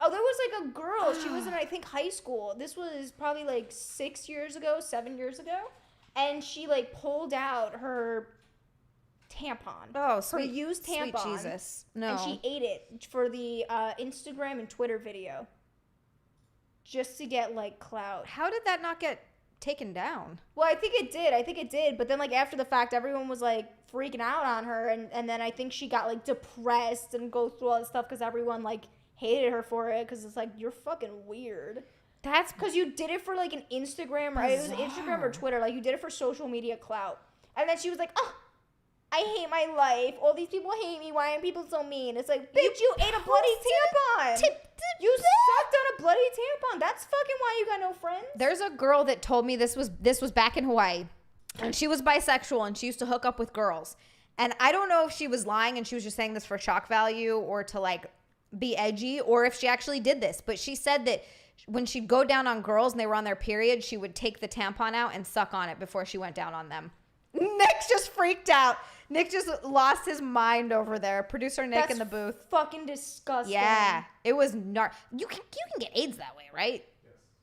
B: Oh, there was, like, a girl. She was in, I think, high school. This was probably, like, 7 years ago. And she, like, pulled out her... tampon.
A: Oh, sweet.
B: Her used tampon.
A: Sweet Jesus. No.
B: And she ate it for the Instagram and Twitter video. Just to get, like, clout.
A: How did that not get taken down?
B: Well, I think it did. But then, like, after the fact, everyone was, like, freaking out on her. And then I think she got, like, depressed and go through all this stuff because everyone, like, hated her for it. Because it's like, you're fucking weird. That's because you did it for, like, an Instagram. Right? It was Instagram or Twitter. Like, you did it for social media clout. And then she was like, oh, I hate my life. All these people hate me. Why are people so mean? It's like, bitch, you ate a bloody tampon. You sucked on a bloody tampon. That's fucking why you got no friends.
A: There's a girl that told me this was back in Hawaii, and she was bisexual, and she used to hook up with girls. And I don't know if she was lying and she was just saying this for shock value or to, like, be edgy, or if she actually did this. But she said that when she'd go down on girls and they were on their period, she would take the tampon out and suck on it before she went down on them. Nick just freaked out. Nick just lost his mind over there. Producer Nick in the booth.
B: Fucking disgusting.
A: Yeah, it was You can get AIDS that way, right?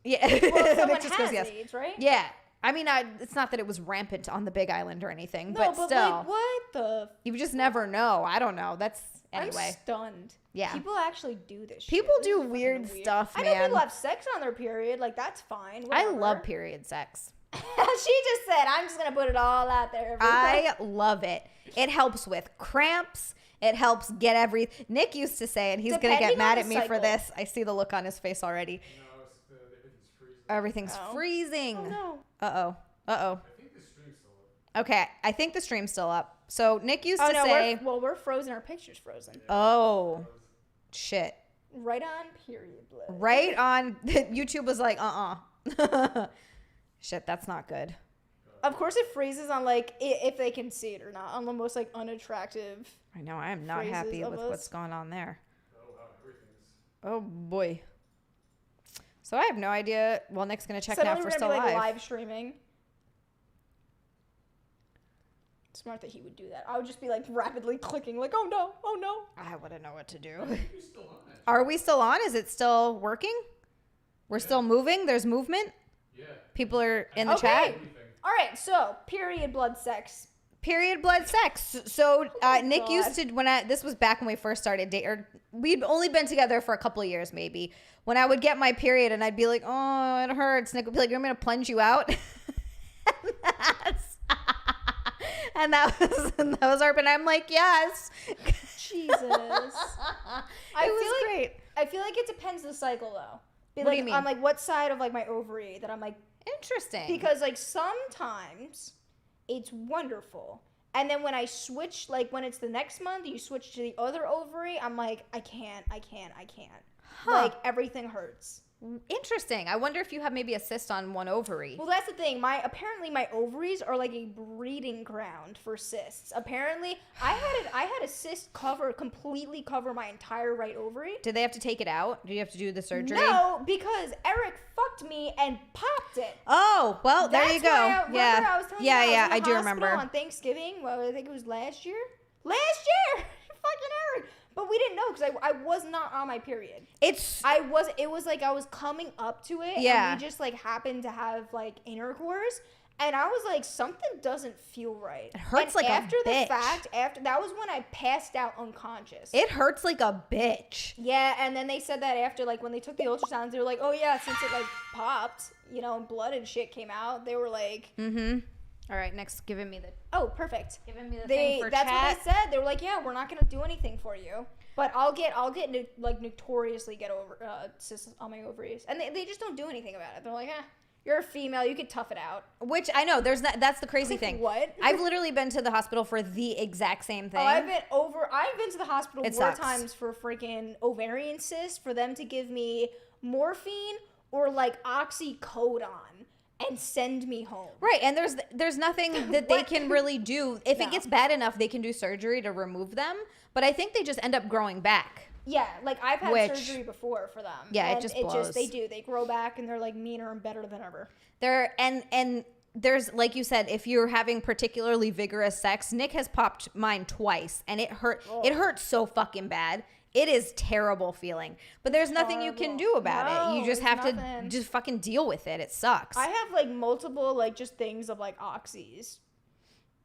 C: Yes.
A: Yeah.
B: Well, someone has AIDS, right?
A: Yeah. I mean, it's not that it was rampant on the Big Island or anything,
B: No,
A: but still.
B: Like, what the?
A: You just never know. I don't know. That's
B: I'm
A: anyway.
B: stunned.
A: Yeah.
B: People actually do this shit.
A: People
B: This
A: do
B: is
A: weird
B: fucking
A: stuff,
B: I
A: man.
B: know people have sex on their period. Like, that's fine.
A: I
B: Whatever.
A: love period sex.
B: She just said, I'm just going to put it all out there.
A: I love it. It helps with cramps. It helps get Nick used to say, and he's going to get
B: Depending
A: mad
B: on
A: at
B: the
A: me for
B: cycle.
A: this. I see the look on his face already.
C: No,
A: Everything's
C: everything's freezing.
A: freezing.
B: Oh, no.
A: Uh-oh. Uh-oh.
C: I think the stream's still up.
A: Okay, I think the stream's still up. So Nick used
B: Oh,
A: to
B: no,
A: say...
B: we're frozen. Our picture's frozen.
A: Oh, shit.
B: Right on period blood.
A: Right on... YouTube was like, Shit, that's not good.
B: Of course it freezes on, like, if they can see it or not, on the most, like, unattractive.
A: I know, I am not
B: Phrases
A: happy
B: of
A: with
B: us.
A: what's going on there.
C: Oh, wow, everything's...
A: Oh, boy. So I have no idea. Well, Nick's gonna check now if we're still
B: be, like,
A: live.
B: live streaming. Smart that he would do that. I would just be like rapidly clicking, like, oh no, oh no.
A: I wouldn't know what to do.
C: You're still on that.
A: Are we still on? Is it still working? We're still moving. There's movement.
C: Yeah.
A: People are in the
B: Okay.
A: chat.
C: Everything.
B: All right, so period blood sex.
A: Period blood sex. So Nick
B: God.
A: used to this was back when we first started dating. Or we'd only been together for a couple of years, maybe. When I would get my period and I'd be like, "Oh, it hurts." Nick would be like, "I'm gonna plunge you out." and that was our. And I'm like, "Yes."
B: Jesus.
A: Great.
B: I feel like it depends the cycle though.
A: What do you mean?
B: On like what side of like my ovary that I'm like,
A: Interesting.
B: because like sometimes it's wonderful. And then when I switch, like when it's the next month, you switch to the other ovary, I'm like, I can't.
A: Huh.
B: Like everything hurts.
A: Interesting. I wonder if you have maybe a cyst on one ovary.
B: Well, that's the thing. Apparently my ovaries are like a breeding ground for cysts. Apparently, I had a cyst completely cover my entire right ovary.
A: Did they have to take it out? Do you have to do the surgery?
B: No, because Eric fucked me and popped it.
A: Oh, well, there you go.
B: I was telling you I was in the
A: I do
B: hospital
A: remember.
B: on Thanksgiving. Well, I think it was last year. Fucking Eric. But we didn't know because I was not on my period. It was like I was coming up to it.
A: Yeah.
B: And we just like happened to have like intercourse. And I was like, something doesn't feel right.
A: It hurts
B: and
A: like a
B: after
A: bitch.
B: the fact, that was when I passed out unconscious.
A: It hurts like a bitch.
B: Yeah, and then they said that after, like, when they took the ultrasounds, they were like, oh, yeah, since it, like, popped, you know, and blood and shit came out, they were like...
A: Mm-hmm. All right, next, giving me the
B: perfect.
A: thing for
B: that's
A: chat.
B: what they said. They were like, yeah, we're not going to do anything for you. But I'll notoriously get over cysts on my ovaries. And they just don't do anything about it. They're like, you're a female, you could tough it out.
A: Which, I know, that's the crazy thing.
B: What?
A: I've literally been to the hospital for the exact same thing.
B: Oh, I've been to the hospital
A: It
B: more
A: sucks.
B: times for freaking ovarian cysts for them to give me morphine or like oxycodone and send me home.
A: Right, and there's nothing that they
B: What?
A: can really do. If
B: No.
A: it gets bad enough, they can do surgery to remove them. But I think they just end up growing back.
B: Yeah, like I've had
A: Which-
B: surgery before for them.
A: Yeah, it
B: and
A: just blows.
B: they grow back and they're like meaner and better than ever.
A: And there's, like you said, if you're having particularly vigorous sex, Nick has popped mine twice, and it hurts so fucking bad. It is terrible feeling, but there's nothing you can do about it. You just
B: there's
A: have
B: nothing.
A: to just fucking deal with it. It sucks.
B: I have like multiple like just things of like oxys,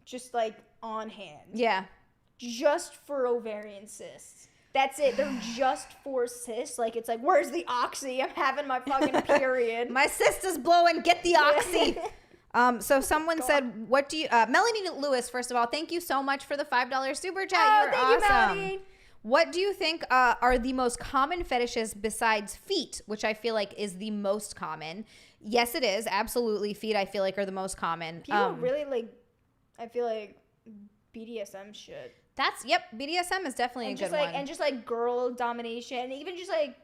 B: just like on hand,
A: Yeah.
B: just for ovarian cysts. That's it. They're just for cysts. Like it's like, where's the oxy? I'm having my fucking period.
A: My sister's blowing. Get the oxy. So someone said, what do you, Melanie Lewis, first of all, thank you so much for the $5 super chat. You're
B: thank you,
A: awesome.
B: Melanie.
A: What do you think are the most common fetishes besides feet, which I feel like is the most common? Yes, it is. Absolutely. Feet, I feel like, are the most common.
B: People really like, I feel like BDSM shit.
A: BDSM is definitely a good
B: like,
A: one.
B: And just like girl domination, even just like,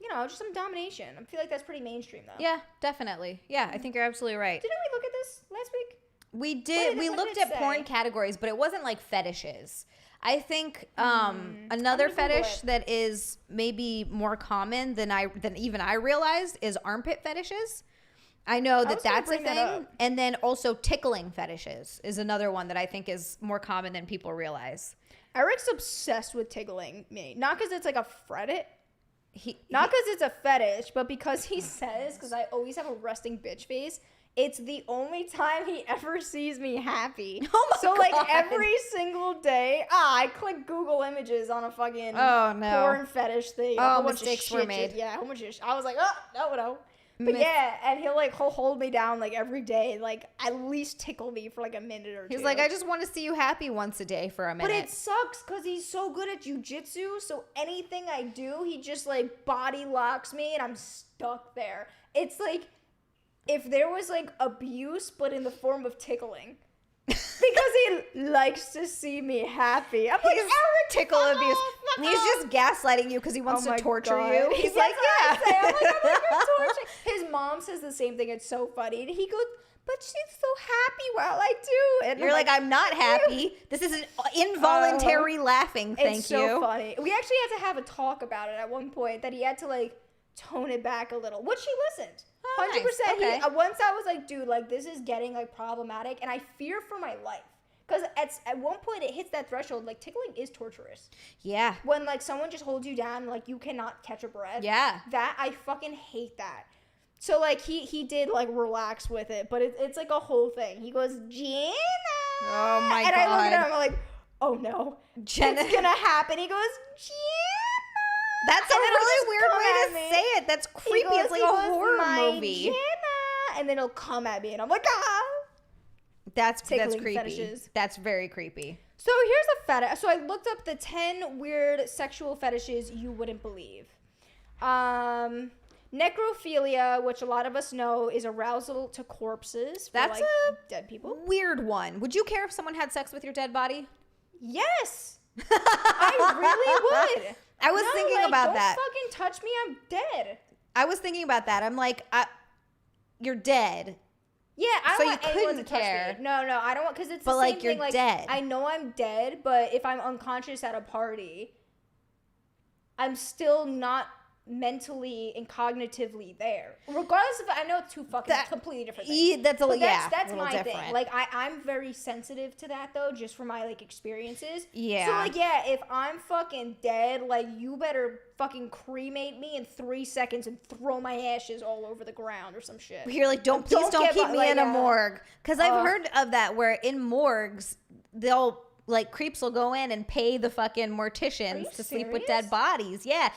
B: you know, just some domination. I feel like that's pretty mainstream though.
A: Yeah, definitely. Yeah, I think you're absolutely right.
B: Didn't we look at this last week?
A: We did. We
B: what
A: looked
B: did it
A: at porn
B: say?
A: categories, but it wasn't like fetishes. I think another
B: I'm gonna Google
A: fetish
B: it.
A: that is maybe more common than even I realized is armpit fetishes. I know
B: was
A: that
B: gonna
A: that's a
B: bring that
A: thing.
B: up.
A: And then also tickling fetishes is another one that I think is more common than people realize.
B: Eric's obsessed with tickling me. Not because it's like a fetish.
A: He
B: Not because it's a fetish, but because he says, because I always have a resting bitch face, it's the only time he ever sees me happy.
A: Oh my
B: so like
A: God.
B: every single day, I click Google Images on a fucking
A: Oh, no.
B: porn fetish thing.
A: Oh,
B: A whole bunch of
A: mistakes were
B: shit
A: made.
B: I was like, oh, no. But
A: Mis-
B: yeah, and he'll hold me down like every day, like at least tickle me for like a minute or two.
A: He's like, I just want to see you happy once a day for a minute.
B: But it sucks because he's so good at jujitsu. So anything I do, he just like body locks me and I'm stuck there. It's like if there was like abuse, but in the form of tickling. Because he likes to see me happy. I'm like,
A: He's
B: Eric,
A: tickle
B: fuck
A: abuse.
B: off, fuck
A: He's
B: off.
A: just gaslighting you because he wants
B: Oh
A: to
B: my
A: torture
B: God.
A: you. He's like, yeah.
B: That's what I say. I'm like, you're torturing. His mom says the same thing. It's so funny. And he goes, but she's so happy while I do. And
A: You're like, I'm not happy. This is an involuntary laughing. Thank
B: it's
A: you.
B: so funny. We actually had to have a talk about it at one point that he had to like tone it back a little. Which he listened.
A: Oh,
B: 100%.
A: nice. Okay.
B: Once I was like, dude, like this is getting like problematic, and I fear for my life. Because at one point it hits that threshold, like tickling is torturous.
A: Yeah.
B: When like someone just holds you down, like you cannot catch a breath.
A: Yeah.
B: That, I fucking hate that. So like he did like relax with it, but it's like a whole thing. He goes, Jenna.
A: Oh my
B: and
A: God.
B: I look at him, I'm like, oh no.
A: Jenna.
B: It's gonna happen. He goes, Jenna.
A: That's a
B: And then he'll
A: really
B: just
A: weird
B: come
A: way
B: at
A: to
B: me.
A: say it. That's
B: He
A: creepy.
B: goes-
A: It's like
B: he
A: a
B: goes,
A: horror
B: "My
A: movie.
B: Jenna." And then he'll come at me and I'm like, ah.
A: That's
B: Tickling
A: creepy.
B: fetishes.
A: That's very creepy.
B: So here's a fetish. So I looked up the 10 weird sexual fetishes you wouldn't believe. Necrophilia, which a lot of us know is arousal to corpses. For,
A: That's
B: like,
A: a
B: dead people.
A: Weird one. Would you care if someone had sex with your dead body?
B: Yes, I really would.
A: I was thinking about that.
B: Don't fucking touch me. I'm dead.
A: I was thinking about that. I'm like, you're dead.
B: Yeah, I
A: So
B: don't
A: you
B: want anyone to
A: couldn't
B: touch
A: care.
B: me. No, I don't want, because it's
A: But,
B: the
A: like,
B: same
A: you're
B: thing. Like,
A: dead.
B: I know I'm dead, but if I'm unconscious at a party, I'm still not mentally and cognitively there. Regardless of, I know it's two fucking completely different things.
A: That's
B: But
A: yeah,
B: that's
A: a little
B: my
A: different.
B: thing. Like, I'm very sensitive to that, though, just from my, like, experiences.
A: Yeah.
B: So, like, yeah, if I'm fucking dead, like, you better fucking cremate me in 3 seconds and throw my ashes all over the ground or some shit.
A: You're like, please don't
B: get
A: keep
B: my-
A: me
B: like,
A: in a
B: yeah.
A: morgue. Because I've heard of that where in morgues, they'll, like, creeps will go in and pay the fucking morticians to sleep with
B: serious?
A: dead bodies. Yeah.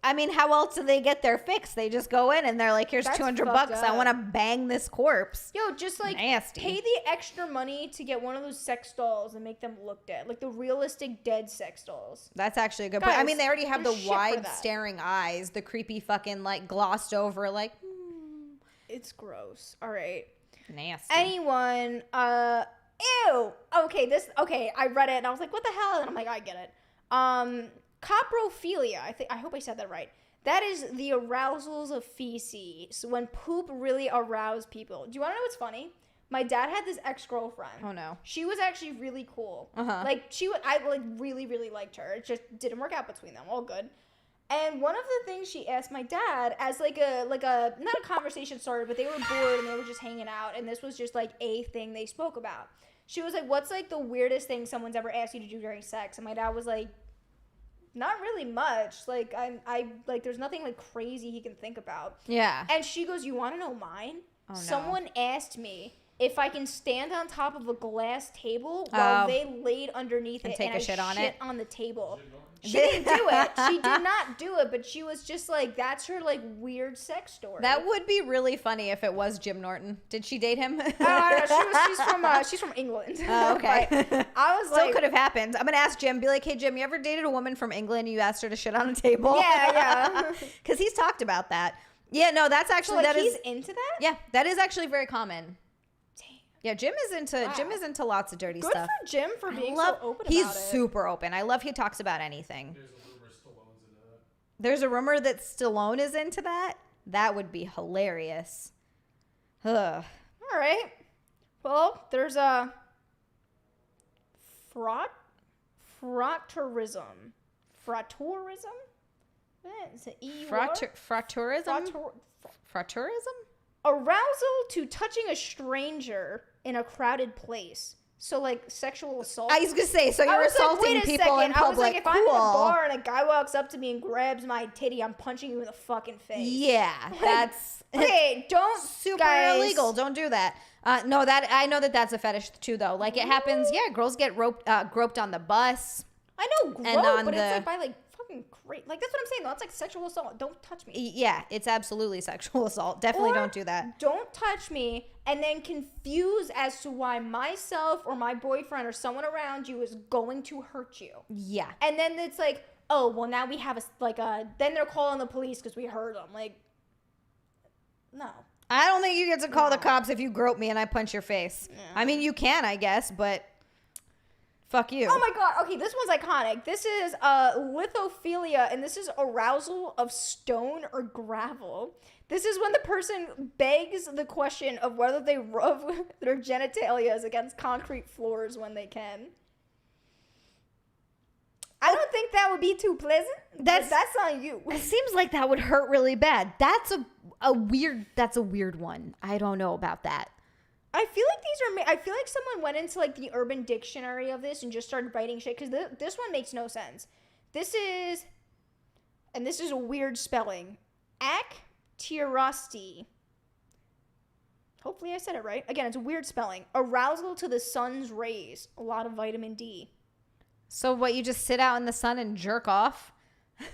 A: I mean, how else do they get their fix? They just go in and they're like, here's
B: That's
A: $200.
B: fucked
A: I
B: up.
A: want to bang this corpse.
B: Yo, just like
A: Nasty.
B: pay the extra money to get one of those sex dolls and make them look dead, like the realistic dead sex dolls.
A: That's actually a good point. I
B: Guys,
A: mean, they already have the
B: there's shit for
A: wide
B: that.
A: staring eyes, the creepy fucking, like, glossed over, like,
B: It's gross. All right.
A: nasty.
B: Anyone? Ew. Okay, I read it and I was like, what the hell? And I'm like, I get it. Coprophilia. I hope I said that right. That is the arousals of feces. When poop really arouse people. Do you want to know what's funny? My dad had this ex-girlfriend.
A: Oh, no.
B: She was actually really cool.
A: Uh-huh.
B: Like I like really, really liked her. It just didn't work out between them. All good. And one of the things she asked my dad as like a not a conversation starter, but they were bored and they were just hanging out, and this was just like a thing they spoke about. She was like, "What's like the weirdest thing someone's ever asked you to do during sex?" And my dad was like, "Not really much. Like I like there's nothing like crazy he can think about."
A: Yeah.
B: And she goes, "You want to know mine?"
A: Oh, no.
B: Someone asked me if I can stand on top of a glass table while they laid underneath
A: And
B: it
A: take
B: and
A: a
B: I
A: shit on it?
B: on the table. She didn't do it. She did not do it, but she was just like, that's her like weird sex story.
A: That would be really funny if it was Jim Norton. Did she date him?
B: She's from England.
A: Oh, okay.
B: But I was
A: Still
B: like,
A: could have happened. I'm gonna ask Jim. Be like, hey Jim, you ever dated a woman from England? And you asked her to shit on a table?
B: yeah.
A: Because he's talked about that. Yeah, no, that's
B: So
A: actually
B: like,
A: that
B: he's
A: is.
B: into that?
A: Yeah, that is actually very common.
B: Damn.
A: Yeah, Jim is into lots of dirty
B: Good
A: stuff.
B: for Jim for being
A: love,
B: so open
A: he's
B: about it.
A: super open. I love he talks about anything.
C: There's a rumor Stallone's into that.
A: There's a rumor that Stallone is into that. That would be hilarious. Ugh.
B: All right. Well, there's a frotteurism. Frotteurism? Is it E-U-R?
A: Fratourism? Fratourism?
B: Arousal to touching a stranger in a crowded place. So, like, sexual assault.
A: I was gonna say, so
B: I
A: you're
B: was like,
A: assaulting
B: wait a
A: people
B: second.
A: in public.
B: I was like, if
A: cool.
B: I'm in a bar and a guy walks up to me and grabs my titty, I'm punching you in the fucking face.
A: Yeah, that's
B: Okay, don't
A: super
B: guys,
A: illegal. Don't do that. No, that I know that's a fetish too, though. Like it happens. Yeah, girls get groped on the bus.
B: I know, grope,
A: And on
B: but
A: the-
B: it's like by like fucking great. Like that's what I'm saying. Though it's like sexual assault. Don't touch me.
A: Yeah, it's absolutely sexual assault. Definitely
B: Or
A: don't do that.
B: Don't touch me, and then confuse as to why myself or my boyfriend or someone around you is going to hurt you.
A: Yeah.
B: And then it's like, oh, well, now we have then they're calling the police because we heard them. Like, no.
A: I don't think you get to call the cops if you grope me and I punch your face.
B: Yeah.
A: I mean, you can, I guess, but fuck you.
B: Oh my god, okay, this one's iconic. This is lithophilia, and this is arousal of stone or gravel. This is when the person begs the question of whether they rub their genitalias against concrete floors when they can. I don't think that would be too pleasant. That's on you.
A: It seems like that would hurt really bad. That's a weird one. I don't know about that.
B: I feel like I feel like someone went into like the Urban Dictionary of this and just started writing shit because this one makes no sense. This is a weird spelling. Actirosti. Hopefully I said it right. Again, it's a weird spelling. Arousal to the sun's rays. A lot of vitamin D.
A: So what, you just sit out in the sun and jerk off?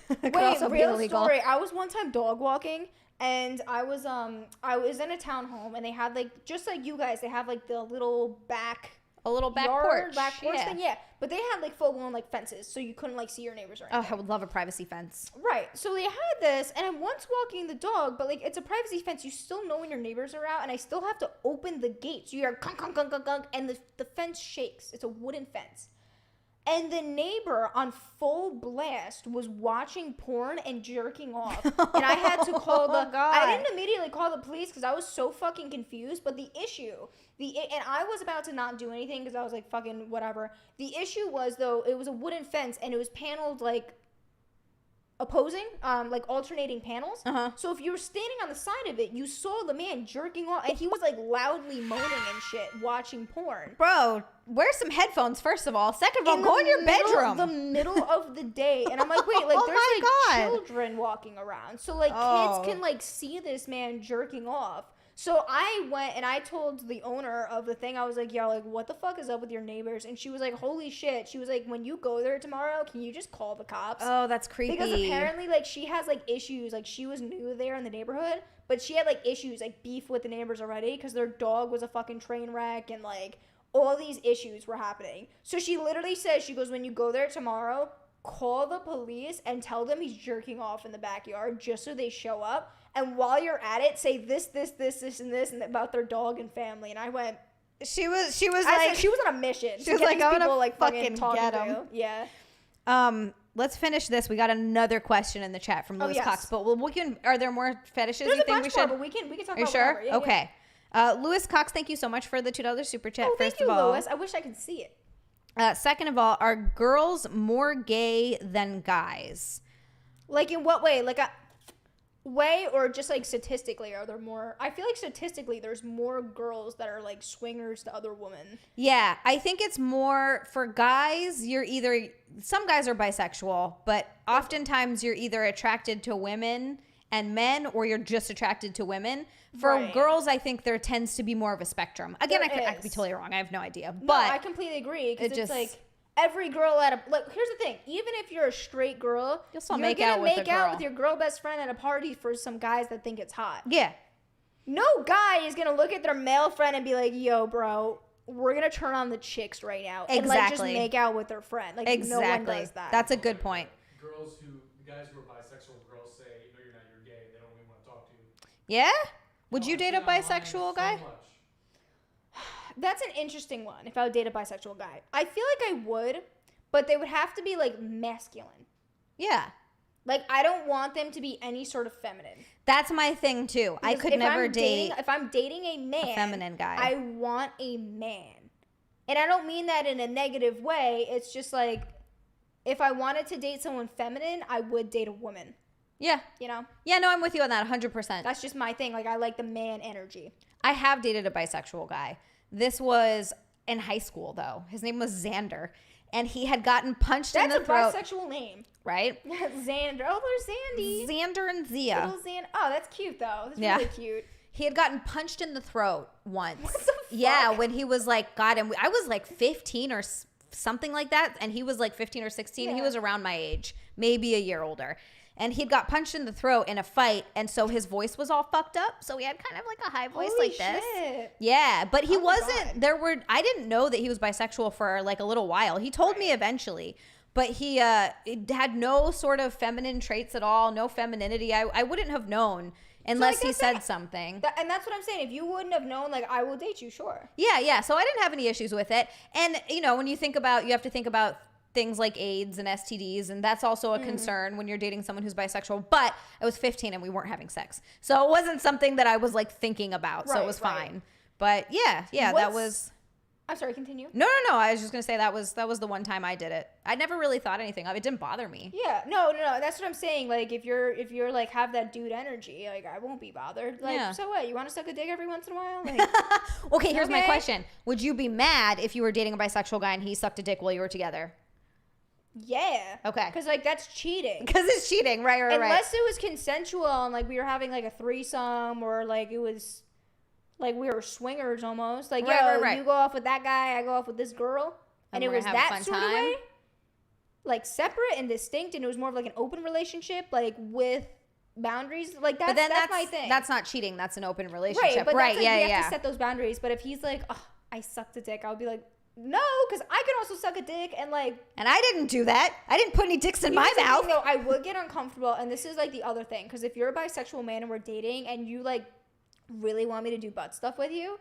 B: Wait, real story. I was one time dog walking and I was in a townhome and they had like, just like you guys, they have like the little back
A: porch.
B: Back porch thing, yeah. But they had like full blown like fences, so you couldn't like see your neighbors or anything.
A: Oh, I would love a privacy fence.
B: Right. So they had this, and I'm once walking the dog, but like it's a privacy fence. You still know when your neighbors are out, and I still have to open the gate. So you hear gunk, gunk, gunk, gunk, gunk, and the fence shakes. It's a wooden fence. And the neighbor on full blast was watching porn and jerking off. And I had to call I didn't immediately call the police because I was so fucking confused. But the issue, and I was about to not do anything because I was like, fucking whatever. The issue was, though, it was a wooden fence and it was paneled like opposing, like alternating panels. So if you were standing on the side of it, you saw the man jerking off, and he was like loudly moaning and shit, watching porn.
A: Bro, wear some headphones first of all. Second of all, go in your bedroom.
B: The middle of the day, and I'm like, wait, like there's children walking around, so like kids can like see this man jerking off. So I went and I told the owner of the thing, I was like, yo, like, what the fuck is up with your neighbors? And she was like, holy shit. She was like, when you go there tomorrow, can you just call the cops?
A: Oh, that's creepy.
B: Because apparently, like, she has, like, issues. Like, she was new there in the neighborhood, but she had, like, issues, like, beef with the neighbors already because their dog was a fucking train wreck and, like, all these issues were happening. So she literally says, she goes, when you go there tomorrow, call the police and tell them he's jerking off in the backyard just so they show up. And while you're at it, say this, and about their dog and family. And I went.
A: She was
B: I
A: like,
B: said she was on a mission.
A: She was like, I'm gonna like fucking
B: talking
A: get him.
B: Yeah.
A: Let's finish this. We got another question in the chat from Lewis Cox, but we can. Are there more fetishes?
B: There's
A: you
B: a
A: think
B: bunch
A: we should?
B: more, but we can talk
A: Are you
B: about
A: sure?
B: whatever. Yeah,
A: okay. Lewis Cox, thank you so much for the $2 super chat.
B: Oh,
A: first
B: thank you,
A: of all,
B: Lewis. I wish I could see it.
A: Second of all, are girls more gay than guys?
B: Like in what way? Like a way, or just like statistically, are there more? I feel like statistically there's more girls that are like swingers to other women.
A: Yeah, I think it's more for guys. Some guys are bisexual, but oftentimes you're either attracted to women and men, or you're just attracted to women. For girls, I think there tends to be more of a spectrum. Again, I could be totally wrong. I have no idea.
B: No,
A: But
B: I completely agree, because it's like every girl at a, like, here's the thing, even if you're a straight girl,
A: you'll still
B: you're
A: make
B: gonna
A: out
B: make out with your girl best friend at a party for some guys that think it's hot.
A: Yeah.
B: No guy is gonna look at their male friend and be like, yo, bro, we're gonna turn on the chicks right now.
A: Exactly.
B: And like just make out with their friend. Like no one does that.
A: That's a good point.
C: The guys who are bisexual girls say, no, you're not, you're gay. They don't even want to talk to you.
A: Yeah? Would you date a bisexual guy?
B: That's an interesting one. If I would date a bisexual guy, I feel like I would, but they would have to be like masculine.
A: Yeah.
B: Like I don't want them to be any sort of feminine.
A: That's my thing too. I could never date.
B: If I'm dating a man,
A: a feminine guy,
B: I want a man, and I don't mean that in a negative way. It's just like if I wanted to date someone feminine, I would date a woman.
A: Yeah.
B: You know?
A: Yeah, no, I'm with you on that 100%.
B: That's just my thing. Like, I like the man energy.
A: I have dated a bisexual guy. This was in high school, though. His name was Xander. And he had gotten punched in the throat.
B: That's a bisexual name.
A: Right?
B: Xander. Oh, there's Zandy.
A: Xander and Xia.
B: Little Oh, that's cute, though. That's really cute.
A: He had gotten punched in the throat once.
B: What the fuck?
A: Yeah, when he was like, God, and I was like 15 or something like that. And he was like 15 or 16. Yeah. He was around my age, maybe a year older. And he'd got punched in the throat in a fight, and so his voice was all fucked up. So he had kind of like a high voice like this. Yeah, but he wasn't. I didn't know that he was bisexual for like a little while. He told me eventually, but he had no sort of feminine traits at all, no femininity. I wouldn't have known unless he said something.
B: And that's what I'm saying. If you wouldn't have known, like, I will date you, sure.
A: Yeah. So I didn't have any issues with it. And you know, when you have to think about things like AIDS and STDs, and that's also a concern when you're dating someone who's bisexual. But I was 15 and we weren't having sex, so it wasn't something that I was like thinking about. So it was fine. But yeah, that was.
B: I'm sorry, continue.
A: No. I was just gonna say that was the one time I did it. I never really thought anything of it. It didn't bother me.
B: Yeah, no. That's what I'm saying. Like, if you're like have that dude energy, like I won't be bothered. Like,
A: Yeah.
B: so what? You want to suck a dick every once in a while? Like,
A: Okay, here's my
B: Okay.
A: question: would you be mad if you were dating a bisexual guy and he sucked a dick while you were together?
B: yeah.
A: Okay.
B: Because like that's cheating.
A: Because it's cheating, right?
B: Unless it was consensual and like we were having like a threesome or like it was like we were swingers almost. Like
A: Right.
B: you go off with that guy, I go off with this girl, and it
A: we're
B: was
A: gonna have a
B: that
A: fun
B: sort of
A: time.
B: way, like separate and distinct, and it was more of like an open relationship, like with boundaries. Like that's
A: But then
B: that's my thing.
A: That's not cheating. That's an open relationship,
B: right. But
A: right?
B: that's, like, we
A: yeah.
B: have to set those boundaries. But if he's like, oh, I sucked a dick, I would be like, no, because I can also suck a dick and like.
A: And I didn't do that. I didn't put any dicks in my
B: Here's the
A: mouth.
B: thing, though, I would get uncomfortable, and this is like the other thing, because if you're a bisexual man and we're dating, and you like really want me to do butt stuff with you,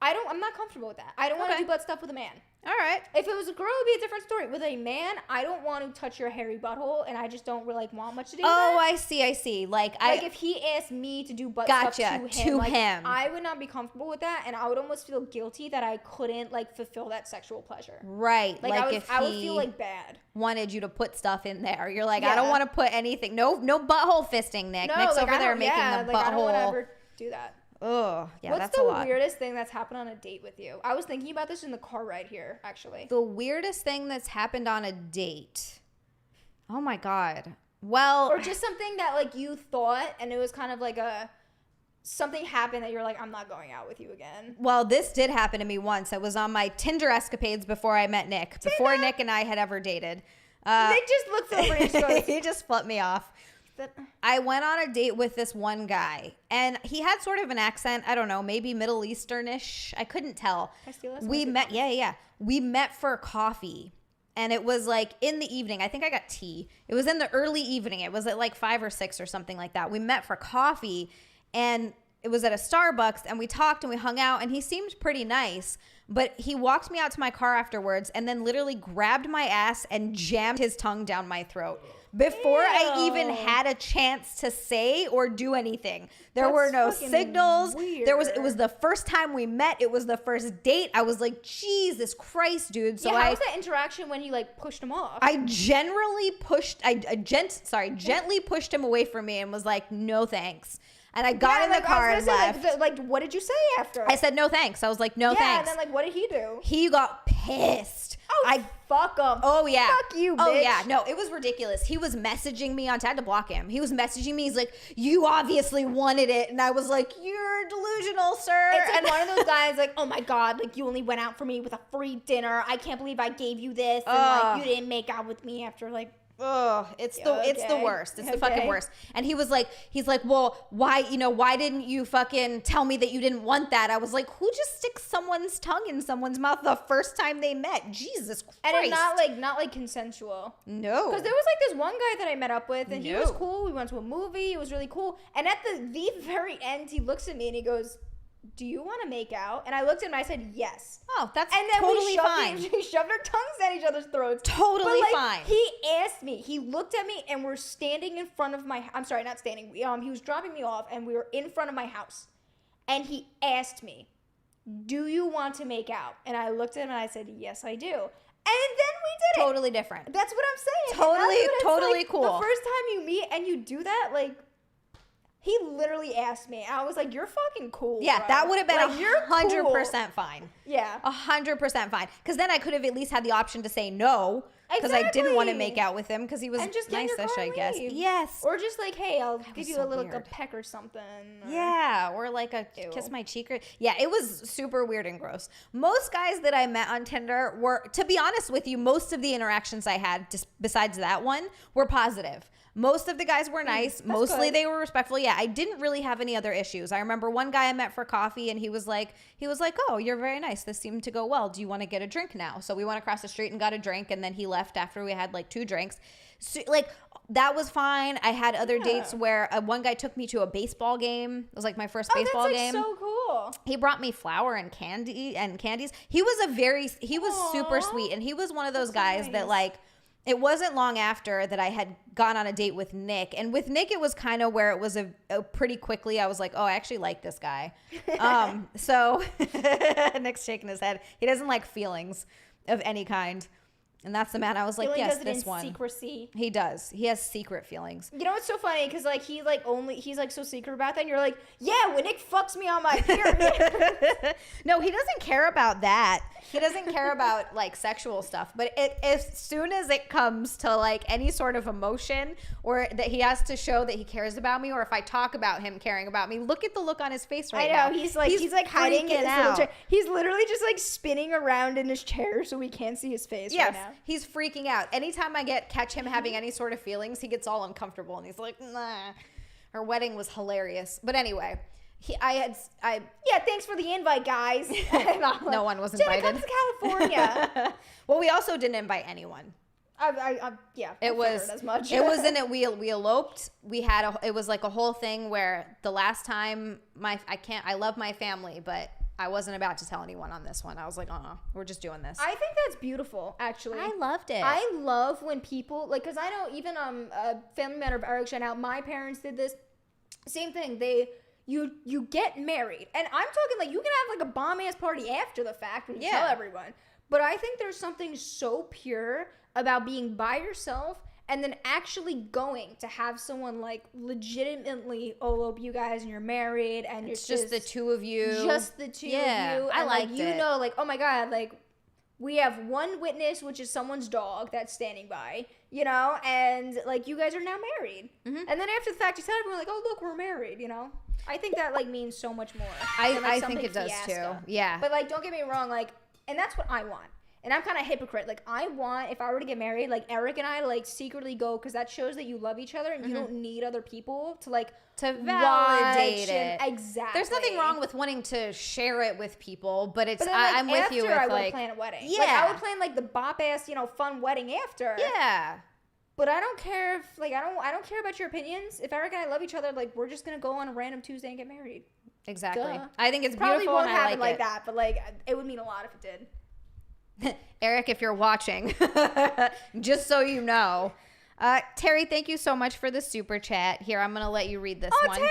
B: I'm not comfortable with that. I don't want to
A: Okay.
B: do butt stuff with a man.
A: All right.
B: If it was a girl, it'd be a different story. With a man, I don't want to touch your hairy butthole, and I just don't really like want much to do with
A: Oh,
B: that.
A: I see. Like
B: If he asked me to do butt stuff
A: Gotcha,
B: to
A: to
B: like,
A: him.
B: I would not be comfortable with that, and I would almost feel guilty that I couldn't like fulfill that sexual pleasure.
A: right.
B: Like, I would feel like bad.
A: wanted you to put stuff in there. You're like,
B: Yeah.
A: I don't want to put anything. No butthole fisting, Nick. Nick's
B: like,
A: over
B: I
A: there
B: don't-
A: making
B: yeah,
A: the
B: like, I don't want to
A: butthole.
B: ever do that.
A: Oh, yeah,
B: What's
A: that's
B: the
A: a lot.
B: weirdest thing that's happened on a date with you? I was thinking about this in the car ride here, actually.
A: The weirdest thing that's happened on a date. Oh my God. Well,
B: Or just something that like you thought, and it was kind of like something happened that you're like, I'm not going out with you again.
A: well, this did happen to me once. It was on my Tinder escapades before I met Nick, before Nick and I had ever dated.
B: Nick just looks over and just goes,
A: He just flipped me off. I went on a date with this one guy, and he had sort of an accent. I don't know, maybe Middle Easternish. I couldn't tell.
B: Can I steal this?
A: We
B: Can I
A: met, yeah. We met for coffee, and it was like in the evening. I think I got tea. It was in the early evening. It was at like 5 or 6 or something like that. We met for coffee, and it was at a Starbucks, and we talked and we hung out, and he seemed pretty nice. But he walked me out to my car afterwards and then literally grabbed my ass and jammed his tongue down my throat before I even
B: Ew.
A: had a chance to say or do anything. There
B: That's
A: were no
B: fucking
A: signals. It was
B: weird.
A: the first time we met. It was the first date. I was like, Jesus Christ, dude. So
B: yeah, how
A: I
B: was that interaction when you like pushed him off?
A: I gently pushed him away from me and was like, no thanks. And I got in the car and left.
B: Like, what did you say after?
A: I said, no thanks. I was like, no
B: yeah,
A: thanks.
B: and then like, what did he do?
A: He got pissed.
B: Oh, fuck him.
A: Oh yeah.
B: Fuck you,
A: Oh
B: bitch.
A: yeah. No, it was ridiculous. He was messaging me on. I had to block him. He was messaging me. He's like, "You obviously wanted it," and I was like, "You're delusional, sir."
B: It's like
A: And
B: one of those guys, like, oh my god, like you only went out for me with a free dinner. I can't believe I gave you this, and like you didn't make out with me after like.
A: oh, it's the
B: Okay.
A: worst. It's the fucking
B: Okay.
A: worst. And he's like, well, why didn't you fucking tell me that you didn't want that? I was like, who just sticks someone's tongue in someone's mouth the first time they met? Jesus Christ.
B: And it's not like consensual.
A: no.
B: Because there was like this one guy that I met up with, and he was
A: No.
B: cool. We went to a movie. It was really cool. And at the very end, he looks at me and he goes, "Do you want to make out?" And I looked at him and I said, "Yes."
A: Oh, that's
B: And then
A: totally
B: we
A: fine.
B: shoved our tongues at each other's throats.
A: Totally
B: But, like,
A: fine.
B: He asked me. He looked at me, and we're standing in front of my. I'm sorry, not standing. He was dropping me off, and we were in front of my house. And he asked me, "Do you want to make out?" And I looked at him and I said, "Yes, I do." And then we did it.
A: Totally different.
B: That's what I'm saying. And
A: Totally-
B: that's what it's
A: totally
B: like,
A: cool.
B: The first time you meet and you do that, like. He literally asked me. I was like, "You're fucking cool."
A: Yeah,
B: bro.
A: that would have been
B: like, you're
A: 100% fine.
B: Yeah.
A: 100% fine. Because then I could have at least had the option to say no. Because I didn't want to
B: Exactly.
A: make out with him because he was
B: And just get in your
A: nice-ish,
B: car
A: I
B: and
A: guess.
B: leave.
A: Yes.
B: Or just like, hey, I'll give
A: was
B: you
A: so
B: a little
A: weird.
B: peck or something. Or-
A: Yeah, or like a
B: Ew.
A: kiss my cheek. Yeah, it was super weird and gross. Most guys that I met on Tinder were, to be honest with you, most of the interactions I had, just besides that one, were positive. Most of the guys were nice. Mostly
B: good.
A: they were respectful. Yeah, I didn't really have any other issues. I remember one guy I met for coffee, and he was like, "Oh, you're very nice. This seemed to go well. Do you want to get a drink now?" So we went across the street and got a drink, and then he left after we had like 2 drinks. So, like, that was fine. I had other dates where one guy took me to a baseball game. It was like my first baseball
B: that's
A: game.
B: so cool.
A: He brought me flour and candies. He was super
B: Aw.
A: sweet, and he was one of those
B: That's so
A: guys that
B: nice.
A: like, it wasn't long after that I had gone on a date with Nick. And with Nick, it was kind of where it was a pretty quickly, I was like, oh, I actually like this guy. So Nick's shaking his head. He doesn't like feelings of any kind. And that's the man I was like,
B: He
A: yes,
B: does it
A: this
B: in
A: one.
B: secrecy.
A: He does. He has secret feelings.
B: You know what's so funny? Because like he's like so secret about that. And you're like, yeah, when Nick fucks me on my period.
A: No, he doesn't care about that. He doesn't care about like sexual stuff. But as soon as it comes to like any sort of emotion, or that he has to show that he cares about me, or if I talk about him caring about me, look at the look on his face right now.
B: I know. He's like hiding in his little chair. He's literally just like spinning around in his chair so we can't see his face right now.
A: He's freaking out. Anytime I catch him having any sort of feelings, he gets all uncomfortable and he's like, nah. Our wedding was hilarious. But anyway,
B: yeah, thanks for the invite, guys.
A: No one was invited.
B: Jenna, come to California.
A: Well, we also didn't invite anyone.
B: Yeah.
A: It was
B: as much.
A: It was in it. We eloped. It was like a whole thing where the last time I love my family, but I wasn't about to tell anyone on this one. I was like, we're just doing this.
B: I think that's beautiful, actually.
A: I loved it.
B: I love when people, like, because I know even a family member of Eric Chanel, my parents did this. Same thing. You get married. And I'm talking like you can have like a bomb-ass party after the fact when you tell everyone. But I think there's something so pure about being by yourself and then actually going to have someone like legitimately elope you guys and you're married and
A: it's just the two of you.
B: Just the two of you.
A: I liked
B: it. You know, like, oh my God, like we have one witness, which is someone's dog that's standing by, you know, and like you guys are now married. Mm-hmm. And then after the fact, you tell everyone like, oh, look, we're married, you know. I think that like means so much more.
A: I think it does too. Yeah.
B: But like, don't get me wrong, like, and that's what I want. And I'm kind of a hypocrite. Like, I want, if I were to get married, like, Eric and I to, like, secretly go, because that shows that you love each other and you don't need other people to, like,
A: to validate it.
B: Exactly.
A: There's nothing wrong with wanting to share it with people, but it's,
B: then, like,
A: I'm with you with,
B: I
A: like.
B: would plan a wedding.
A: Yeah.
B: Like, I would plan, like, the bop-ass, you know, fun wedding after.
A: Yeah.
B: But I don't care if, like, I don't care about your opinions. If Eric and I love each other, like, we're just going to go on a random Tuesday and get married.
A: Exactly.
B: Duh.
A: I think it's
B: Probably
A: beautiful
B: won't
A: and I
B: happen like
A: it.
B: that, but, like, it would mean a lot if it did.
A: Eric, if you're watching, just so you know. Terry, thank you so much for the super chat. Here, I'm going to let you read this one.
B: Terry!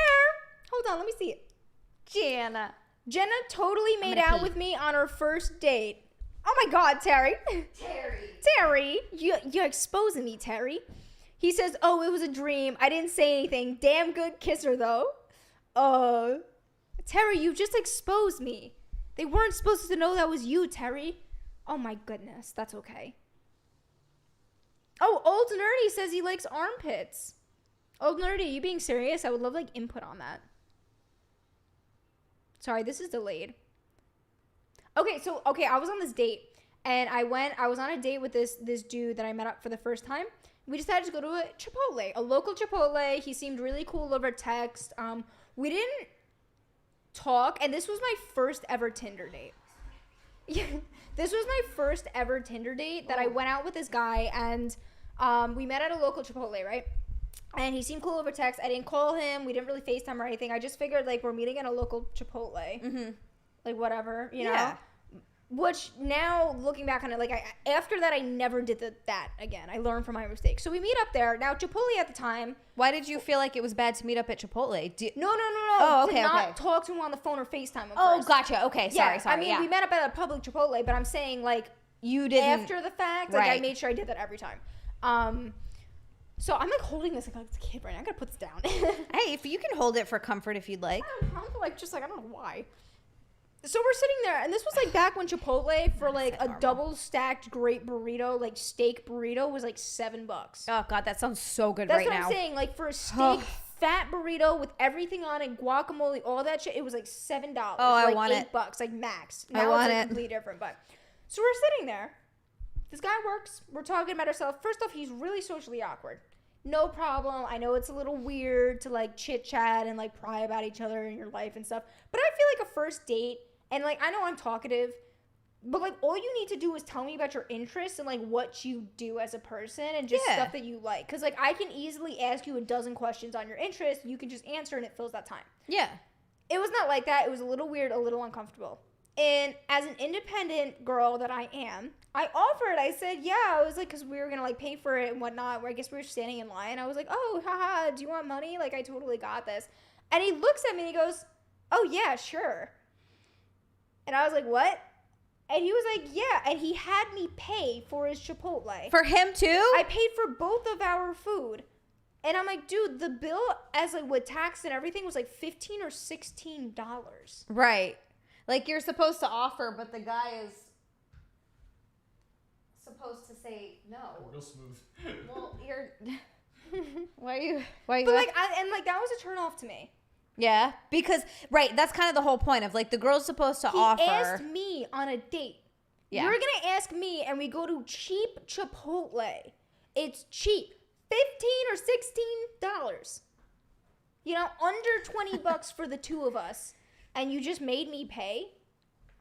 B: Hold on, let me see it. Jenna totally made out with me on her first date. Oh my God, Terry. Terry, you're exposing me, Terry. He says, oh, it was a dream. I didn't say anything. Damn good kisser, though. Terry, you just exposed me. They weren't supposed to know that was you, Terry. Oh my goodness, that's okay. Oh, Old Nerdy says he likes armpits. Old Nerdy, are you being serious? I would love like input on that. Sorry, this is delayed. Okay, I was on this date and I was on a date with this dude that I met up for the first time. We decided to go to a Chipotle, a local Chipotle. He seemed really cool over text. We didn't talk, and this was my first ever Tinder date. Yeah. This was my first ever Tinder date that I went out with this guy, and we met at a local Chipotle, right? And he seemed cool over text. I didn't call him. We didn't really FaceTime or anything. I just figured, like, we're meeting at a local Chipotle. Mm-hmm. Like, whatever, you know? Which, now, looking back on it, like, after that, I never did that again. I learned from my mistakes. So we meet up there. Now, Chipotle at the time...
A: Why did you feel like it was bad to meet up at Chipotle?
B: No.
A: Oh, okay,
B: to not talk to him on the phone or FaceTime him first.
A: Gotcha. Okay, sorry.
B: I mean, we met up at a public Chipotle, but I'm saying, like...
A: You didn't...
B: After the fact, like, I made sure I did that every time. So I'm, like, holding this like it's a kid right now. I gotta put this down.
A: Hey, if you can hold it for comfort if you'd like.
B: I'm like, I don't know why. So we're sitting there, and this was, like, back when Chipotle for, like, a double-stacked great burrito, like, steak burrito was, like, $7.
A: Oh, God, that sounds so good
B: That's
A: right now.
B: That's what I'm saying. Like, for a steak fat burrito with everything on it, guacamole, all that shit, it was, like, $7.
A: Oh, I
B: like
A: want it.
B: $8, like, max.
A: Now
B: I want it's, like,
A: it.
B: completely different, but... So we're sitting there. This guy works. We're talking about ourselves. First off, he's really socially awkward. No problem. I know it's a little weird to, like, chit-chat and, like, pry about each other in your life and stuff, but I feel like a first date... And, like, I know I'm talkative, but, like, all you need to do is tell me about your interests and, like, what you do as a person and just stuff that you like. Because, like, I can easily ask you a dozen questions on your interests. You can just answer, and it fills that time.
A: Yeah.
B: It was not like that. It was a little weird, a little uncomfortable. And as an independent girl that I am, I offered. I said, yeah. I was like, because we were going to, like, pay for it and whatnot. Where I guess we were standing in line. I was like, oh, haha, do you want money? Like, I totally got this. And he looks at me and he goes, oh, yeah, sure. And I was like, what? And he was like, yeah. And he had me pay for his Chipotle.
A: For him, too?
B: I paid for both of our food. And I'm like, dude, the bill as, like, with tax and everything was, like, $15 or $16.
A: Right. Like, you're supposed to offer, but the guy is supposed to say no.
C: Real smooth.
A: Well, you're... Why are you...
B: But, like, that was a turn off to me.
A: Yeah, because, right, that's kind of the whole point of, like, the girl's supposed to offer.
B: He asked me on a date.
A: Yeah.
B: You're going to ask me, and we go to cheap Chipotle. It's cheap. $15 or $16. You know, under $20 for the two of us. And you just made me pay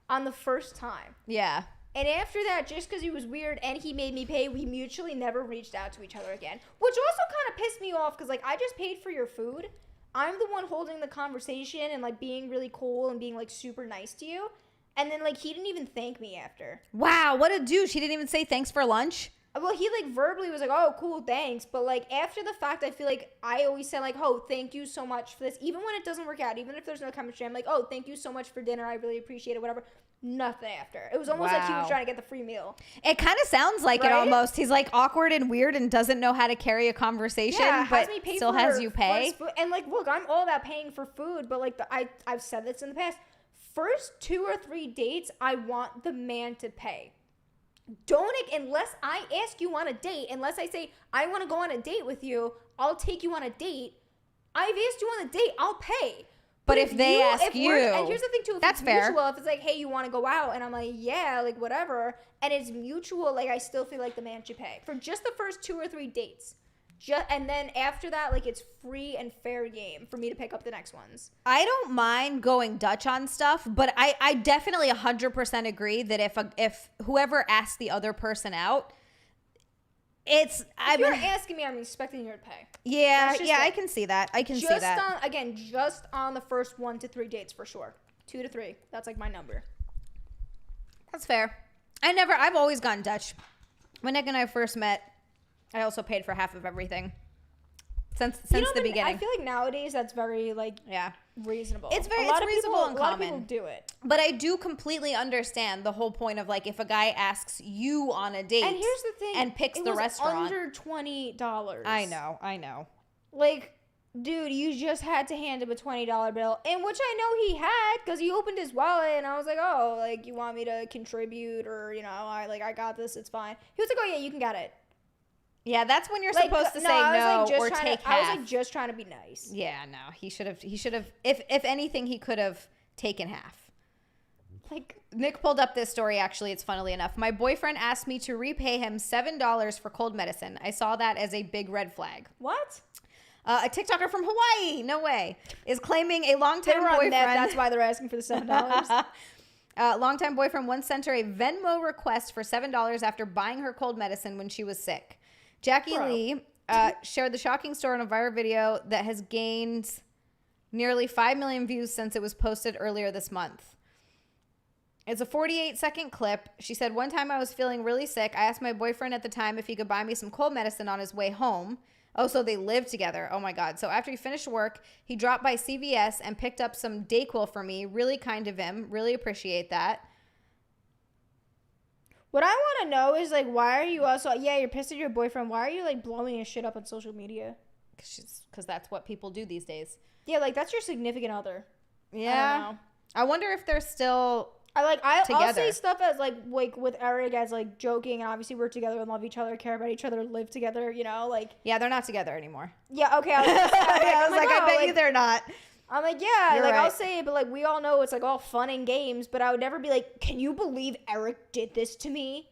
B: on the first time.
A: Yeah.
B: And after that, just because he was weird and he made me pay, we mutually never reached out to each other again. Which also kind of pissed me off because, like, I just paid for your food. I'm the one holding the conversation and, like, being really cool and being, like, super nice to you. And then, like, he didn't even thank me after.
A: Wow, what a douche. He didn't even say thanks for lunch?
B: Well, he, like, verbally was like, oh, cool, thanks. But, like, after the fact, I feel like I always say, like, oh, thank you so much for this. Even when it doesn't work out, even if there's no chemistry, I'm like, oh, thank you so much for dinner. I really appreciate it, whatever. Nothing after. It was almost like he was trying to get the free meal.
A: It kind of sounds like it almost. He's, like, awkward and weird and doesn't know how to carry a conversation, but still has you pay.
B: And, like, look, I'm all about paying for food, but, like, I've said this in the past. First 2 or 3 dates, I want the man to pay. Unless I ask you on a date, unless I say, I want to go on a date with you, I'll take you on a date. I've asked you on a date, I'll pay.
A: But if they ask you,
B: and here's the thing too, if
A: that's
B: it's
A: fair.
B: mutual, if it's like, hey, you want to go out, and I'm like, yeah, like whatever, and it's mutual, like I still feel like the man should pay for just the first 2 or 3 dates. And then after that, like, it's free and fair game for me to pick up the next ones.
A: I don't mind going Dutch on stuff, but I definitely 100% agree that if whoever asks the other person out, if
B: you're asking me, I'm expecting you to pay.
A: Yeah, I can see that.
B: Just on the first 1 to 3 dates for sure. 2 to 3. That's like my number.
A: That's fair. I've always gone Dutch. When Nick and I first met, I also paid for half of everything since the beginning.
B: I feel like nowadays that's very reasonable.
A: It's reasonable and common.
B: A lot of people do it.
A: But I do completely understand the whole point of, like, if a guy asks you on a date
B: and here's the thing,
A: and picks the restaurant
B: under $20.
A: I know.
B: Like, dude, you just had to hand him a $20 bill, and which I know he had because he opened his wallet, and I was like, oh, like, you want me to contribute, or, you know, I got this, it's fine. He was like, oh yeah, you can get it.
A: Yeah, that's when you're supposed to say no or take half.
B: I was like just trying to be nice.
A: Yeah, no, he should have. If anything, he could have taken half.
B: Like,
A: Nick pulled up this story. Actually, it's funnily enough. My boyfriend asked me to repay him $7 for cold medicine. I saw that as a big red flag.
B: What?
A: A TikToker from Hawaii, no way, is claiming a longtime boyfriend.
B: That's why they're asking for the $7.
A: Longtime boyfriend once sent her a Venmo request for $7 after buying her cold medicine when she was sick. Jackie Lee shared the shocking story in a viral video that has gained nearly 5 million views since it was posted earlier this month. It's a 48-second clip. She said, one time I was feeling really sick. I asked my boyfriend at the time if he could buy me some cold medicine on his way home. Oh, so they live together. Oh, my God. So after he finished work, he dropped by CVS and picked up some Dayquil for me. Really kind of him. Really appreciate that.
B: What I want to know is, like, why are you also... Yeah, you're pissed at your boyfriend. Why are you, like, blowing his shit up on social media?
A: Because that's what people do these days.
B: Yeah, like, that's your significant other.
A: Yeah.
B: I don't know.
A: I wonder if they're still
B: I'll say stuff as, like, with Eric as, like, joking. And obviously, we're together and love each other, care about each other, live together, you know? Like...
A: Yeah, they're not together anymore.
B: Yeah, okay. I
A: bet you they're not.
B: I'm like, yeah,
A: You're
B: like,
A: right.
B: I'll say it, but, like, we all know it's, like, all fun and games, but I would never be like, can you believe Eric did this to me?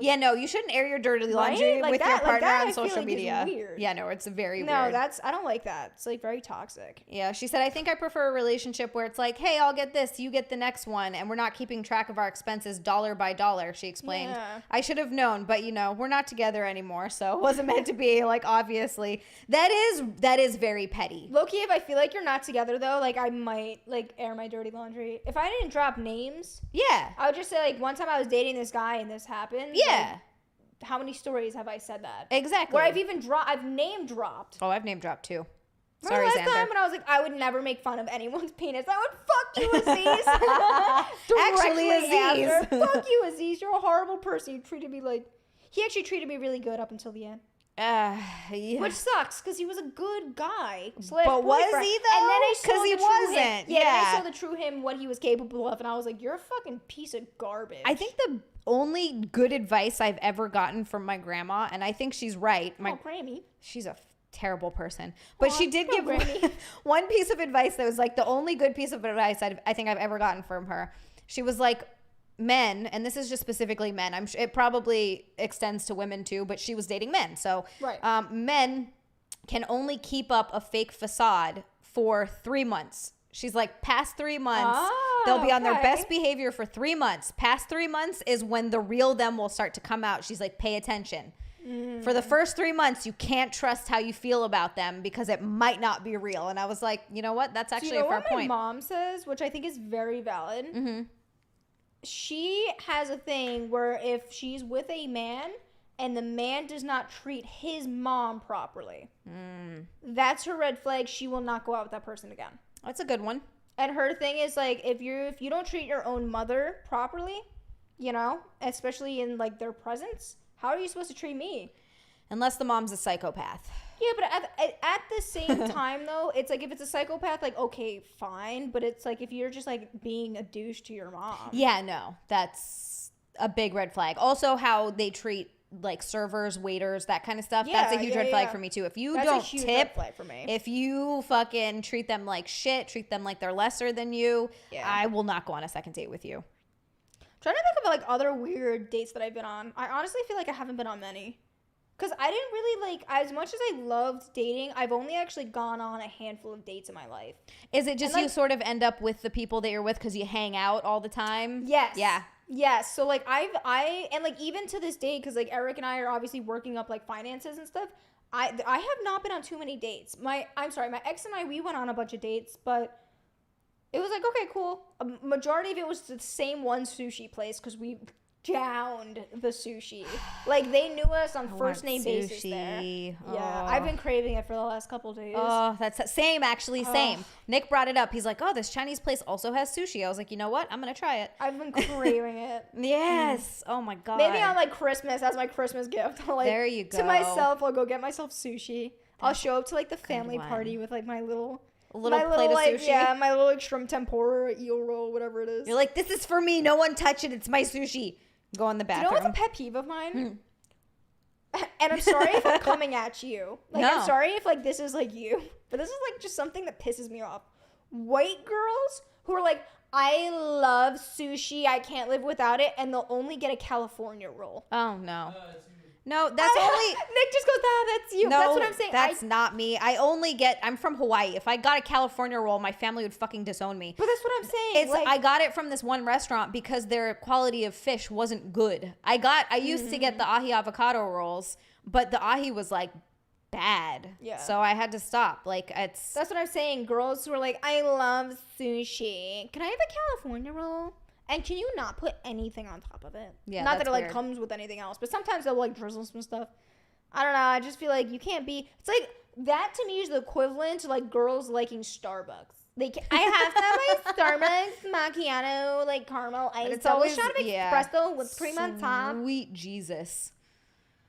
A: Yeah, no, you shouldn't air your dirty
B: Right?
A: laundry
B: Like
A: with
B: that-
A: your
B: like
A: partner
B: that I
A: on
B: feel
A: social
B: like is
A: media.
B: weird.
A: Yeah, no, it's very
B: No,
A: weird.
B: I don't like that. It's like very toxic.
A: Yeah, she said, I think I prefer a relationship where it's like, hey, I'll get this, you get the next one, and we're not keeping track of our expenses dollar by dollar, she explained.
B: Yeah.
A: I should have known, but we're not together anymore, so it wasn't meant to be, like, obviously. That is very petty.
B: Low-key, if I feel like you're not together though, like I might like air my dirty laundry. If I didn't drop names,
A: Yeah.
B: I would just say like one time I was dating this guy and this happened.
A: Yeah.
B: Like, how many stories have I said that?
A: Exactly.
B: Where I've name dropped.
A: Oh, I've name dropped too.
B: Remember
A: Sorry,
B: last
A: Xander.
B: time when I was like, I would never make fun of anyone's penis. I would fuck you, Aziz.
A: Actually,
B: Directly
A: Aziz.
B: after. Fuck you, Aziz. You're a horrible person. You treated me like... He actually treated me really good up until the end.
A: Yeah.
B: Which sucks, because he was a good guy.
A: But was
B: boyfriend.
A: he, though?
B: And then I saw
A: 'Cause he
B: the true him.
A: wasn't.
B: Yeah, then I
A: Yeah.
B: saw the true him, what he was capable of, and I was like, you're a fucking piece of garbage.
A: I think the only good advice I've ever gotten from my grandma, and I think she's right.
B: Oh, Grammy.
A: She's a terrible person, but
B: Aw,
A: she did
B: poor
A: give
B: Granny.
A: one piece of advice that was like the only good piece of advice I think I've ever gotten from her. She was like, men, and this is just specifically men, I'm sure it probably extends to women too, but she was dating men, so
B: Right.
A: Men can only keep up a fake facade for 3 months. She's like, past 3 months, they'll be on their
B: okay.
A: best behavior for 3 months. Past 3 months is when the real them will start to come out. She's like, pay attention. For the first 3 months, you can't trust how you feel about them because it might not be real. And I was like, you know what? That's actually
B: Do you know
A: a fair
B: what my
A: point.
B: mom says, which I think is very valid?
A: Mm-hmm.
B: She has a thing where if she's with a man and the man does not treat his mom properly, that's her red flag. She will not go out with that person again.
A: That's a good one.
B: And her thing is like, if you don't treat your own mother properly, especially in like their presence, how are you supposed to treat me?
A: Unless the mom's a psychopath.
B: Yeah, but at the same time though, it's like if it's a psychopath, like okay, fine. But it's like if you're just like being a douche to your mom.
A: Yeah, no, that's a big red flag. Also, how they treat like servers, waiters, that kind of stuff. That's a huge red flag for me too. If you
B: That's
A: don't
B: a huge
A: tip,
B: red flag for me.
A: if you fucking treat them like shit, treat them like they're lesser than you,
B: Yeah.
A: I will not go on a second date with you.
B: Trying to think of like other weird dates that I've been on. I honestly feel like I haven't been on many. Because I didn't really like, as much as I loved dating, I've only actually gone on a handful of dates in my life.
A: Is it just
B: And,
A: you
B: like-
A: sort of end up with the people that you're with because you hang out all the time?
B: Yes.
A: Yeah.
B: Yes. So like and like even to this day, because like Eric and I are obviously working up like finances and stuff, I have not been on too many dates. My ex and I, we went on a bunch of dates, but it was like, okay, cool. A majority of it was the same one sushi place because we downed the sushi. Like they knew us on first name basis there.
A: Sushi.
B: Yeah,
A: Oh.
B: I've been craving it for the last couple days.
A: Oh, that's same, actually, same. Nick brought it up. He's like, oh, this Chinese place also has sushi. I was like, you know what? I'm going to try it.
B: I've been craving it.
A: Yes. Oh, my God.
B: Maybe on like Christmas as my Christmas gift. Like,
A: There you
B: To
A: go.
B: myself, I'll go get myself sushi. I'll show up to like the family
A: one.
B: party with like my little
A: plate of
B: like,
A: sushi.
B: Yeah, my little like shrimp tempura, eel roll, whatever it is.
A: You're like, this is for me. No one touch it. It's my sushi. Go in the
B: Do you
A: bathroom.
B: know what's a pet peeve of mine? And I'm sorry if I'm coming at you. Like,
A: No.
B: I'm sorry if like this is like you, but this is like just something that pisses me off. White girls who are like, I love sushi. I can't live without it, and they'll only get a California roll.
A: Oh, no.
C: It's you.
A: No, that's only...
B: Nick just goes, that's you.
A: No,
B: That's what I'm saying.
A: that's not me. I'm from Hawaii. If I got a California roll, my family would fucking disown me.
B: But that's what I'm saying.
A: It's
B: like,
A: I got it from this one restaurant because their quality of fish wasn't good. I used to get the ahi avocado rolls, but the ahi was like bad.
B: Yeah.
A: So I had to stop. Like it's
B: that's what I'm saying. Girls who are like, I love sushi. Can I have a California roll? And can you not put anything on top of it?
A: Yeah,
B: Not that
A: that's
B: it like
A: weird.
B: comes with anything else, but sometimes they'll like drizzle some stuff. I don't know. I just feel like you can't be. It's like that to me is the equivalent to like girls liking Starbucks. I have to have my Starbucks macchiato, like caramel ice.
A: it's
B: Double
A: always-
B: shot of
A: yeah.
B: espresso with cream on top.
A: Sweet Jesus.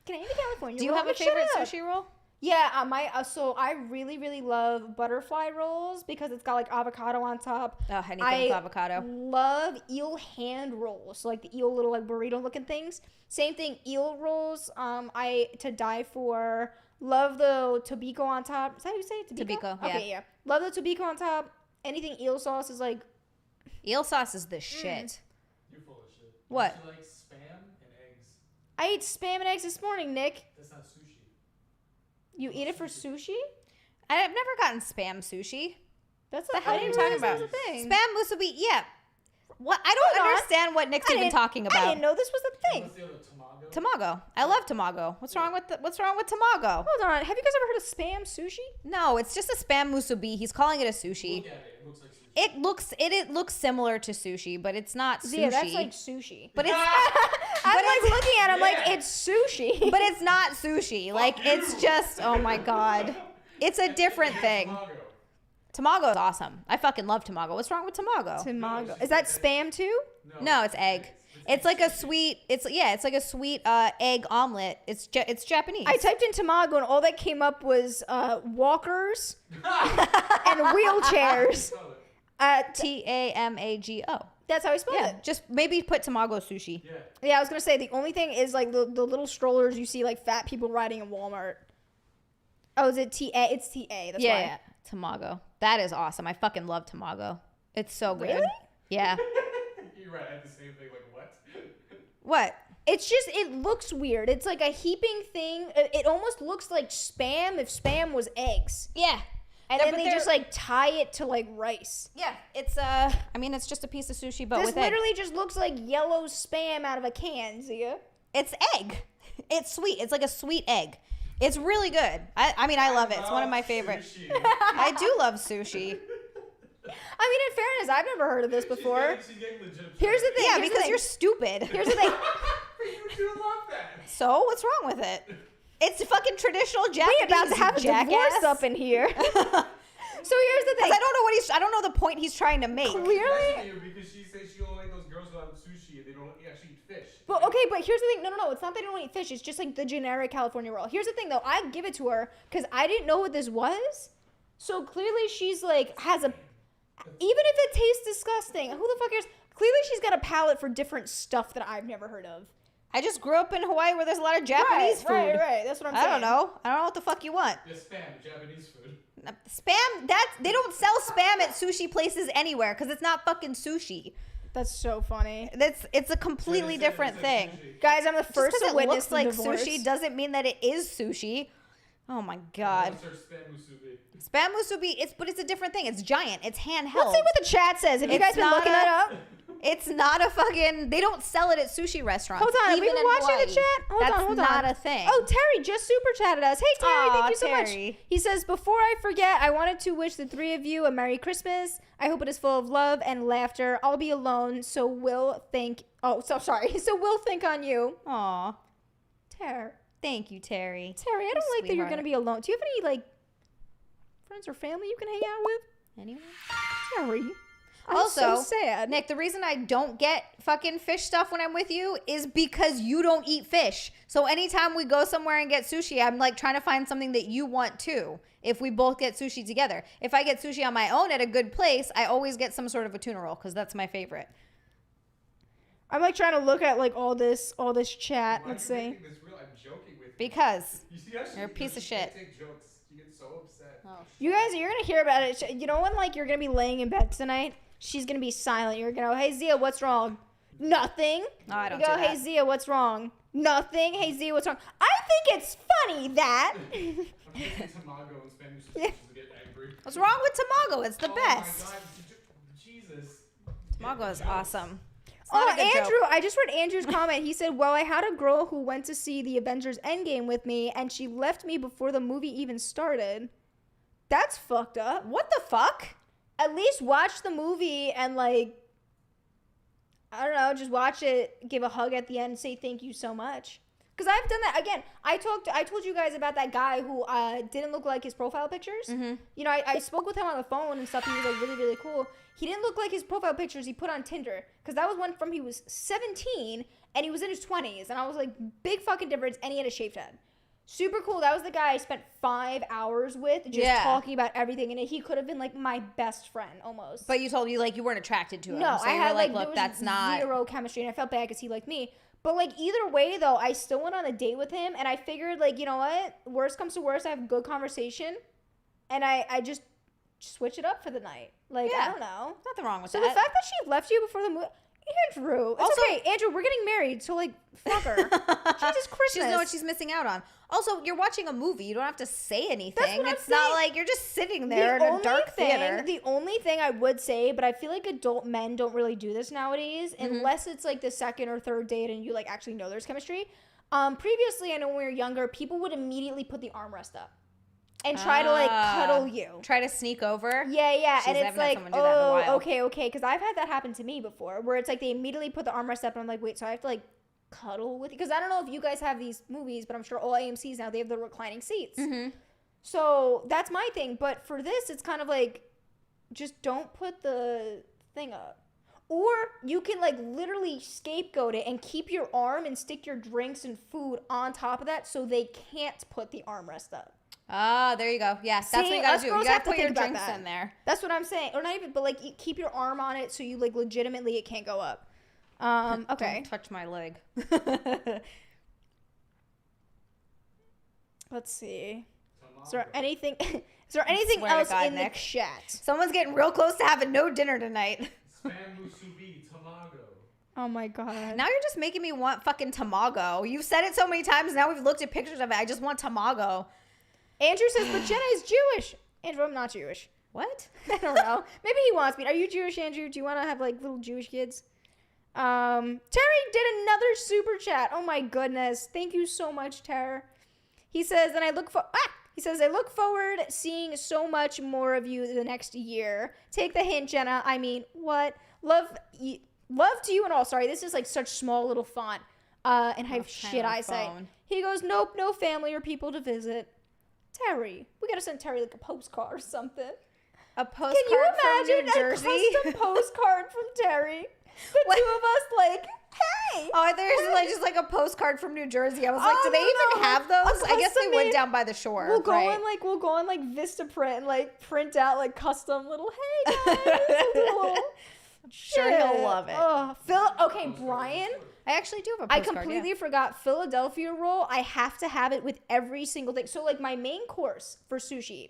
B: Can I have a California
A: Do you
B: roll?
A: have a
B: Like, shut
A: favorite
B: up.
A: sushi roll?
B: Yeah, so I really, really love butterfly rolls because it's got like avocado on top.
A: Oh, anything with avocado.
B: Love eel hand rolls, so like the eel little like burrito looking things. Same thing, eel rolls. I to die for. Love the tobiko on top. Is that how you say it?
A: Tobiko, yeah.
B: Okay, yeah. Love the tobiko on top. Anything eel sauce is like.
A: Eel sauce is the shit.
C: You're full of shit.
A: What?
C: You like spam and eggs.
B: I ate spam and eggs this morning, Nick.
C: That's not sushi.
B: You eat it for sushi?
A: I've never gotten spam sushi.
B: That's
A: The hell are you talking about?
B: That's a thing.
A: Spam musubi, yeah. What? I don't
B: Hold on.
A: understand what Nick's even talking about.
B: I didn't know this was a thing.
C: What's the other tamago?
A: Tamago. I love tamago. What's wrong with tamago?
B: Hold on. Have you guys ever heard of spam sushi?
A: No, it's just a spam musubi. He's calling it a sushi.
C: Look at it. It looks like sushi.
A: It looks similar to sushi, but it's not sushi.
B: Yeah, that's like sushi.
A: But it's
B: I'm like looking at it, I'm like, it's sushi.
A: but it's not sushi. Like it's just oh my god. It's a different thing.
C: Tamago.
A: Tamago is awesome. I fucking love tamago. What's wrong with tamago?
B: Tamago. Is that spam too?
A: No, it's egg. It's like a sweet. It's like a sweet egg omelet. It's Japanese.
B: I typed in tamago and all that came up was walkers and wheelchairs.
A: Tamago.
B: That's how I spell
A: Yeah,
B: it.
A: just maybe put tamago sushi.
C: Yeah.
B: Yeah, I was gonna say the only thing is like the little strollers you see like fat people riding in Walmart. Oh, is it TA? It's TA. That's
A: Yeah,
B: why.
A: yeah, tamago. That is awesome. I fucking love tamago. It's so good.
B: Really?
A: Yeah.
C: You're right. I had the same thing. Like what?
A: What?
B: It's just it looks weird. It's like a heaping thing. It almost looks like spam if spam was eggs.
A: Yeah.
B: And
A: Yeah,
B: then
A: but
B: they
A: they're-
B: just like tie it to like rice.
A: Yeah. It's I mean, it's just a piece of sushi, but
B: This
A: with egg.
B: literally just looks like yellow spam out of a can, Zia.
A: It's egg. It's sweet. It's like a sweet egg. It's really good. I mean, I love it. It's one of my favorite.
C: Sushi.
A: I do love sushi.
B: I mean, in fairness, I've never heard of this before.
C: She's getting legit.
B: Here's the thing.
A: Yeah,
B: here's the
A: because
B: thing.
A: you're stupid.
B: Here's the thing.
C: You do love that.
A: So what's wrong with it? It's fucking traditional Japanese.
B: We about to have a
A: jackass.
B: divorce up in here. So here's the thing.
A: Because I don't know the point he's trying to make.
B: Clearly.
C: Because she says she don't like those girls who have sushi and they don't actually eat fish.
B: But okay, but here's the thing. No. It's not that I don't eat fish. It's just like the generic California roll. Here's the thing, though. I give it to her because I didn't know what this was. So clearly she's like has a. Even if it tastes disgusting, who the fuck cares? Clearly she's got a palate for different stuff that I've never heard of.
A: I just grew up in Hawaii where there's a lot of Japanese food.
B: Right. That's what I'm saying.
A: I don't know. I don't know what the fuck you want.
C: Yeah, spam, Japanese food.
A: Spam, they don't sell spam at sushi places anywhere because it's not fucking sushi.
B: That's so funny.
A: It's a completely different thing.
B: Guys, I'm the
A: Just
B: first
A: because
B: to
A: it
B: witness
A: looks
B: the
A: like
B: divorce.
A: sushi doesn't mean that it is sushi. Oh my god.
C: What's her spam musubi?
A: Spam musubi, it's a different thing. It's giant. It's handheld.
B: Let's see what the chat says. Have you
A: It's
B: guys been
A: not
B: looking
A: a-
B: that up?
A: It's not a fucking. They don't sell it at sushi restaurants.
B: Hold on, have we
A: even
B: been
A: in
B: watching
A: Hawaii.
B: the chat? Hold
A: That's
B: on, hold
A: not
B: on.
A: a thing.
B: Oh, Terry just super chatted us. Hey, Terry,
A: Aw,
B: thank you so
A: Terry.
B: much. He says, before I forget, I wanted to wish the three of you a Merry Christmas. I hope it is full of love and laughter. I'll be alone, so we'll think. Oh, so sorry. So we'll think on you.
A: Aw,
B: Terry,
A: thank you, Terry.
B: I don't like that you're
A: sweetheart.
B: gonna be alone. Do you have any like friends or family you can hang out with?
A: Anyway.
B: Terry. I'm
A: Also,
B: so sad.
A: Nick, the reason I don't get fucking fish stuff when I'm with you is because you don't eat fish. So anytime we go somewhere and get sushi, I'm like trying to find something that you want too. If we both get sushi together. If I get sushi on my own at a good place, I always get some sort of a tuna roll because that's my favorite.
B: I'm like trying to look at like all this chat.
C: Why
B: Let's
C: are you
B: see.
C: making this real? I'm joking with you.
A: Because
C: You see how she
A: you're a piece of shit.
C: Take jokes. You get so upset.
B: You guys, you're gonna hear about it. You know when like you're gonna be laying in bed tonight, she's gonna be silent. You're gonna go, "Hey Zia, what's wrong?" Nothing.
A: No, I don't
B: You go,
A: do
B: "Hey
A: that.
B: Zia, what's wrong?" Nothing. "Hey Zia, what's wrong?" I think it's funny that.
C: I'm getting tamago in Spanish to get angry.
A: what's wrong with tamago? It's the
C: Oh
A: best.
C: my god, Jesus.
A: Tamago is awesome. It's
B: Oh,
A: not a good joke.
B: Andrew! I just read Andrew's comment. He said, "Well, I had a girl who went to see the Avengers Endgame with me, and she left me before the movie even started." That's fucked up.
A: What the fuck?
B: At least watch the movie and like, I don't know, just watch it, give a hug at the end, say thank you so much. Because I've done that again. I told you guys about that guy who didn't look like his profile pictures.
A: Mm-hmm.
B: You know, I spoke with him on the phone and stuff. He was like really, really cool. He didn't look like his profile pictures he put on Tinder, because that was one from he was 17 and he was in his 20s, and I was like, big fucking difference. And he had a shaved head. Super cool. That was the guy I spent 5 hours with, just
A: Yeah.
B: talking about everything, and he could have been like my best friend almost.
A: But you told me like you weren't attracted to him.
B: no,
A: so
B: I
A: you
B: had
A: were like,
B: there
A: look,
B: was
A: that's not.
B: zero chemistry, and I felt bad because he liked me. But like either way though, I still went on a date with him, and I figured like, you know what, worst comes to worst, I have good conversation, and I just switch it up for the night. Like,
A: Yeah.
B: I don't know.
A: Nothing wrong with
B: So
A: that.
B: the fact that she left you before the movie, Andrew. It's
A: Also-
B: okay. Andrew, we're getting married, so like, fuck her. Jesus Christmas.
A: She doesn't know what she's missing out on. Also, you're watching a movie. You don't have to say anything.
B: That's what I'm
A: It's not
B: saying.
A: like you're just sitting there in a dark theater.
B: The only thing I would say, but I feel like adult men don't really do this nowadays, unless it's like the second or third date and you like actually know there's chemistry. Previously, I know when we were younger, people would immediately put the armrest up and try to like cuddle you.
A: Try to sneak over.
B: Yeah,
A: Jeez,
B: and
A: I
B: it's
A: haven't had
B: like,
A: someone do that in a while.
B: okay, because I've had that happen to me before, where it's like they immediately put the armrest up, and I'm like, wait, so I have to like cuddle with you? Because I don't know if you guys have these movies, but I'm sure all AMCs now, they have the reclining seats. So that's my thing, but for this, it's kind of like, just don't put the thing up. Or you can like literally scapegoat it and keep your arm and stick your drinks and food on top of that so they can't put the armrest up.
A: Ah, there you go. Yes, that's what you gotta do. You
B: girls
A: gotta
B: have to
A: put your
B: think about
A: drinks
B: that.
A: in there.
B: That's what I'm saying. Or not even, but like keep your arm on it so you like legitimately it can't go up. Okay.
A: Don't touch my leg.
B: Let's see.
C: Tamago.
B: Is there anything
A: Swear to
B: else
A: God,
B: in
A: Nick.
B: the chat?
A: Someone's getting real close to having no dinner tonight.
C: Spam musubi tamago.
B: Oh my god.
A: Now you're just making me want fucking tamago. You've said it so many times. Now we've looked at pictures of it. I just want tamago.
B: Andrew says, but Jenna is Jewish. Andrew, I'm not Jewish.
A: What?
B: I don't know. Maybe he wants me. Are you Jewish, Andrew? Do you want to have like little Jewish kids? Terry did another super chat. Oh my goodness. Thank you so much, Terry. He says, and I look forward seeing so much more of you the next year. Take the hint, Jenna. I mean, what? Love to you and all. Sorry, this is like such small little font. And I have shit eyesight.
A: phone.
B: He goes, nope, no family or people to visit. Terry, we gotta send Terry like a postcard or something.
A: A postcard
B: Can you
A: from New
B: imagine a
A: Jersey?
B: custom postcard from Terry? The
A: What?
B: two of us like, hey.
A: Oh, I thought it was like just like a postcard from New Jersey. I was like,
B: Oh,
A: do they
B: no,
A: even
B: no.
A: have those?
B: A
A: I guess they
B: custom
A: went
B: made-
A: down by the shore.
B: We'll go
A: right?
B: on like Vistaprint and like print out like custom little hey guys. little
A: Sure,
B: shit.
A: he'll love it.
B: Oh, okay, Brian.
A: I actually do have a
B: I
A: postcard.
B: completely forgot Philadelphia roll. I have to have it with every single thing. So like my main course for sushi,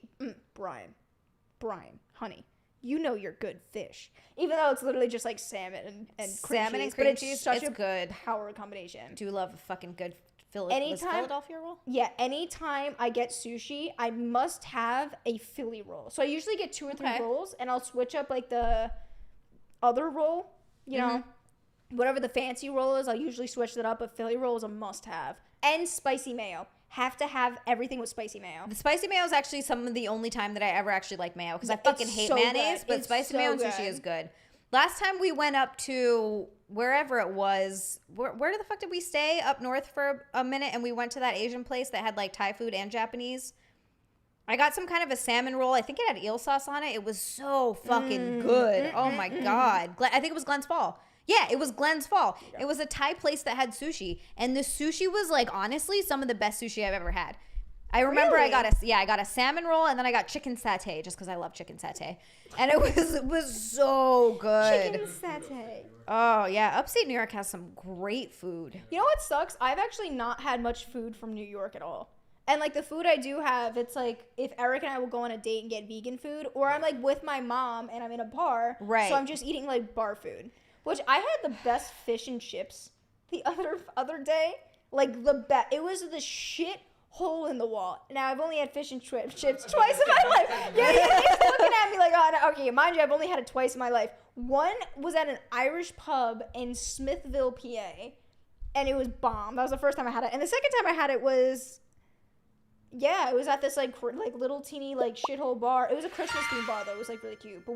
B: Brian, honey, you know you're good fish. Even though it's literally just like salmon and cream
A: Salmon
B: cheese,
A: and
B: but
A: cream
B: it's
A: cheese,
B: such
A: it's
B: a
A: good.
B: power combination.
A: Do love a fucking good was
B: Anytime-
A: Philadelphia roll?
B: Yeah, anytime I get sushi, I must have a Philly roll. So I usually get 2 or 3
A: Okay.
B: rolls, and I'll switch up like the other roll. You know, whatever the fancy roll is, I'll usually switch that up. But Philly roll is a must-have, and spicy mayo. Have to have everything with spicy mayo.
A: The spicy mayo is actually some of the only time that I ever actually like mayo because I fucking
B: It's
A: hate
B: so
A: mayonnaise,
B: good.
A: but
B: It's
A: spicy
B: so
A: mayo and sushi
B: good.
A: is good. Last time we went up to wherever it was, where the fuck did we stay? Up north for a minute, and we went to that Asian place that had like Thai food and Japanese. I got some kind of a salmon roll. I think it had eel sauce on it. It was so fucking good. Oh my God. I think it was Glens Fall. Yeah, it was Glens Fall. It was a Thai place that had sushi, and the sushi was like honestly some of the best sushi I've ever had. I remember
B: Really?
A: I got a salmon roll, and then I got chicken satay just because I love chicken satay, and it was so good.
B: Chicken satay.
A: Oh yeah, upstate New York has some great food.
B: You know what sucks? I've actually not had much food from New York at all. And like the food I do have, it's like if Eric and I will go on a date and get vegan food, or I'm like with my mom and I'm in a bar,
A: Right.
B: So I'm just eating like bar food. Which I had the best fish and chips the other day. Like the best. It was the shit hole in the wall. Now I've only had fish and chips twice in my life. Yeah, he's looking at me like, oh, no. Okay, mind you, I've only had it twice in my life. One was at an Irish pub in Smithville, PA, and it was bomb. That was the first time I had it. And the second time I had it was, yeah, it was at this like little teeny like shithole bar. It was a Christmas themed bar though. It was like really cute. But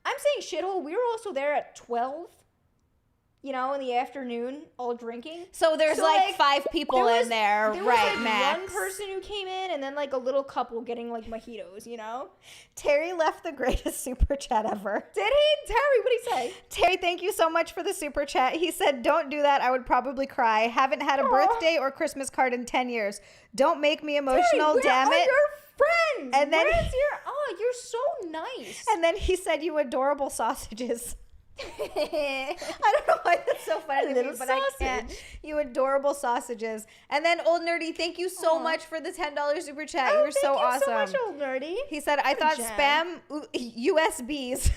B: I'm saying shithole. We were also there at 12. You know, in the afternoon, all drinking.
A: So there's like 5 people in there,
B: There
A: right,
B: was like
A: Max?
B: one person who came in, and then like a little couple getting like mojitos. You know?
A: Terry left the greatest super chat ever.
B: Did he? Terry, what'd he say?
A: Terry, thank you so much for the super chat. He said, don't do that. I would probably cry. Haven't had a
B: Aw.
A: birthday or Christmas card in 10 years. Don't make me emotional,
B: Terry, where
A: damn
B: are
A: it.
B: your friends?
A: And then-
B: Where's your? Oh, you're so nice.
A: And then he said, you adorable sausages. I don't know why that's so funny to me,
B: Little
A: but I can't.
B: sausage.
A: You adorable sausages. And then Old Nerdy, thank you so much for the $10 super chat.
B: Oh,
A: You were so
B: thank
A: awesome.
B: you so much, old nerdy.
A: He said, I thought
B: Jen.
A: spam USBs.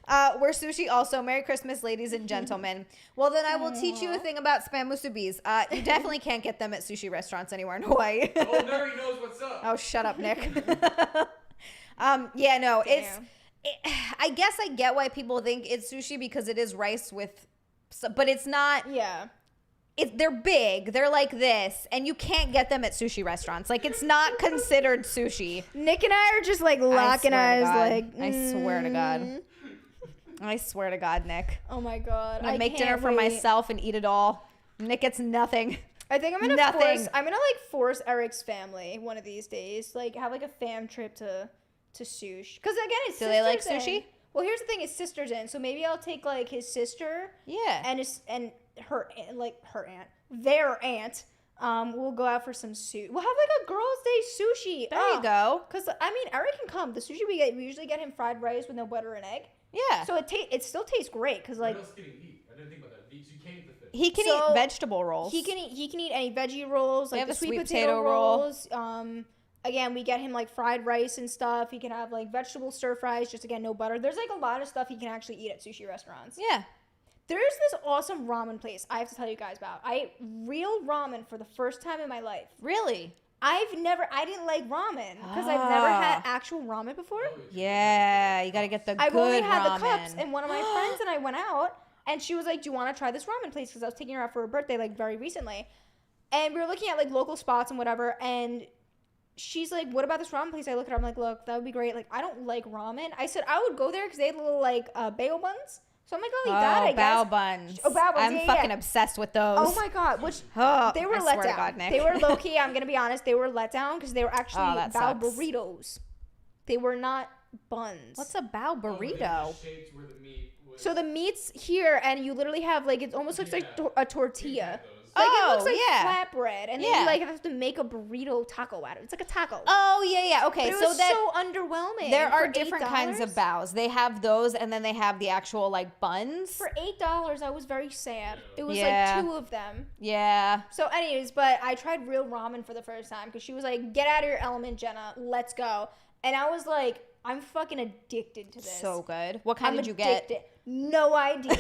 A: We're sushi also. Merry Christmas, ladies and gentlemen. Well, then I will teach you a thing about spam musubis. You definitely can't get them at sushi restaurants anywhere in Hawaii.
C: Oh, Mary knows what's up.
A: Oh, shut up, Nick. Yeah, no, I guess I get why people think it's sushi because it is rice with, but it's not.
B: Yeah.
A: They're big. They're like this, and you can't get them at sushi restaurants. Like, it's not considered sushi.
B: Nick and I are just like locking eyes. Like,
A: I swear to God. I swear to God, Nick.
B: Oh my God.
A: I'm gonna make dinner for myself and eat it all. Nick gets nothing.
B: I think I'm gonna force Eric's family one of these days. Like, have like a fam trip to sushi. Because again, his
A: Do they like sushi?
B: Well, here's the thing: his sister's in, so maybe I'll take like his sister.
A: Yeah.
B: And their aunt. We'll go out for some sushi. We'll have like a girls' day sushi.
A: There you go.
B: Because I mean, Eric can come. The sushi we usually get him fried rice with no butter and egg.
A: Yeah.
B: So it still tastes great because like.
C: What else can he eat? I didn't think about that. You can't eat the fish.
A: He can eat vegetable rolls.
B: He can eat any veggie rolls, like
A: have
B: the
A: a
B: sweet
A: sweet
B: potato
A: potato roll.
B: rolls. Again, we get him like fried rice and stuff. He can have like vegetable stir fries, just again no butter. There's like a lot of stuff he can actually eat at sushi restaurants.
A: Yeah.
B: There's this awesome ramen place I have to tell you guys about. I ate real ramen for the first time in my life.
A: Really?
B: I didn't like ramen because I've never had actual ramen before.
A: Yeah, you got to get the
B: I've
A: good
B: only had
A: ramen.
B: the cups, and one of my friends and I went out, and she was like, "Do you want to try this ramen place?" Because I was taking her out for her birthday, like very recently, and we were looking at like local spots and whatever, and she's like, "What about this ramen place?" I look at her, I'm like, "Look, that would be great. Like, I don't like ramen." I said I would go there because they had little like bagel buns. So I'm like, I'll eat that, I guess.
A: Bao buns.
B: Oh, bao buns.
A: I'm fucking obsessed with those.
B: Oh my God. Which they were
A: I
B: let
A: swear to
B: down.
A: God, Nick.
B: They were low key. I'm gonna be honest. They were let down because they were actually
A: that
B: bao
A: sucks.
B: burritos. They were not buns.
A: What's a bao burrito?
C: Shaped where the meat was.
B: So the meat's here, and you literally have like it almost looks like a tortilla.
C: those.
B: Like it
A: Oh,
B: looks like
A: yeah.
B: flatbread, and then
A: Yeah.
B: you like have to make a burrito taco out of it. It's like a taco.
A: Oh, yeah. Okay,
B: But it
A: so
B: was
A: that
B: so underwhelming.
A: there are
B: For
A: different kinds of
B: $8?
A: baos. They have those, and then they have the actual like buns.
B: For $8, I was very sad. It was
A: Yeah.
B: like 2 of them.
A: Yeah.
B: So, anyways, but I tried real ramen for the first time because she was like, "Get out of your element, Jenna. Let's go." And I was like, "I'm fucking addicted to this."
A: So good. What kind
B: I'm
A: did you get?
B: addicted. No idea.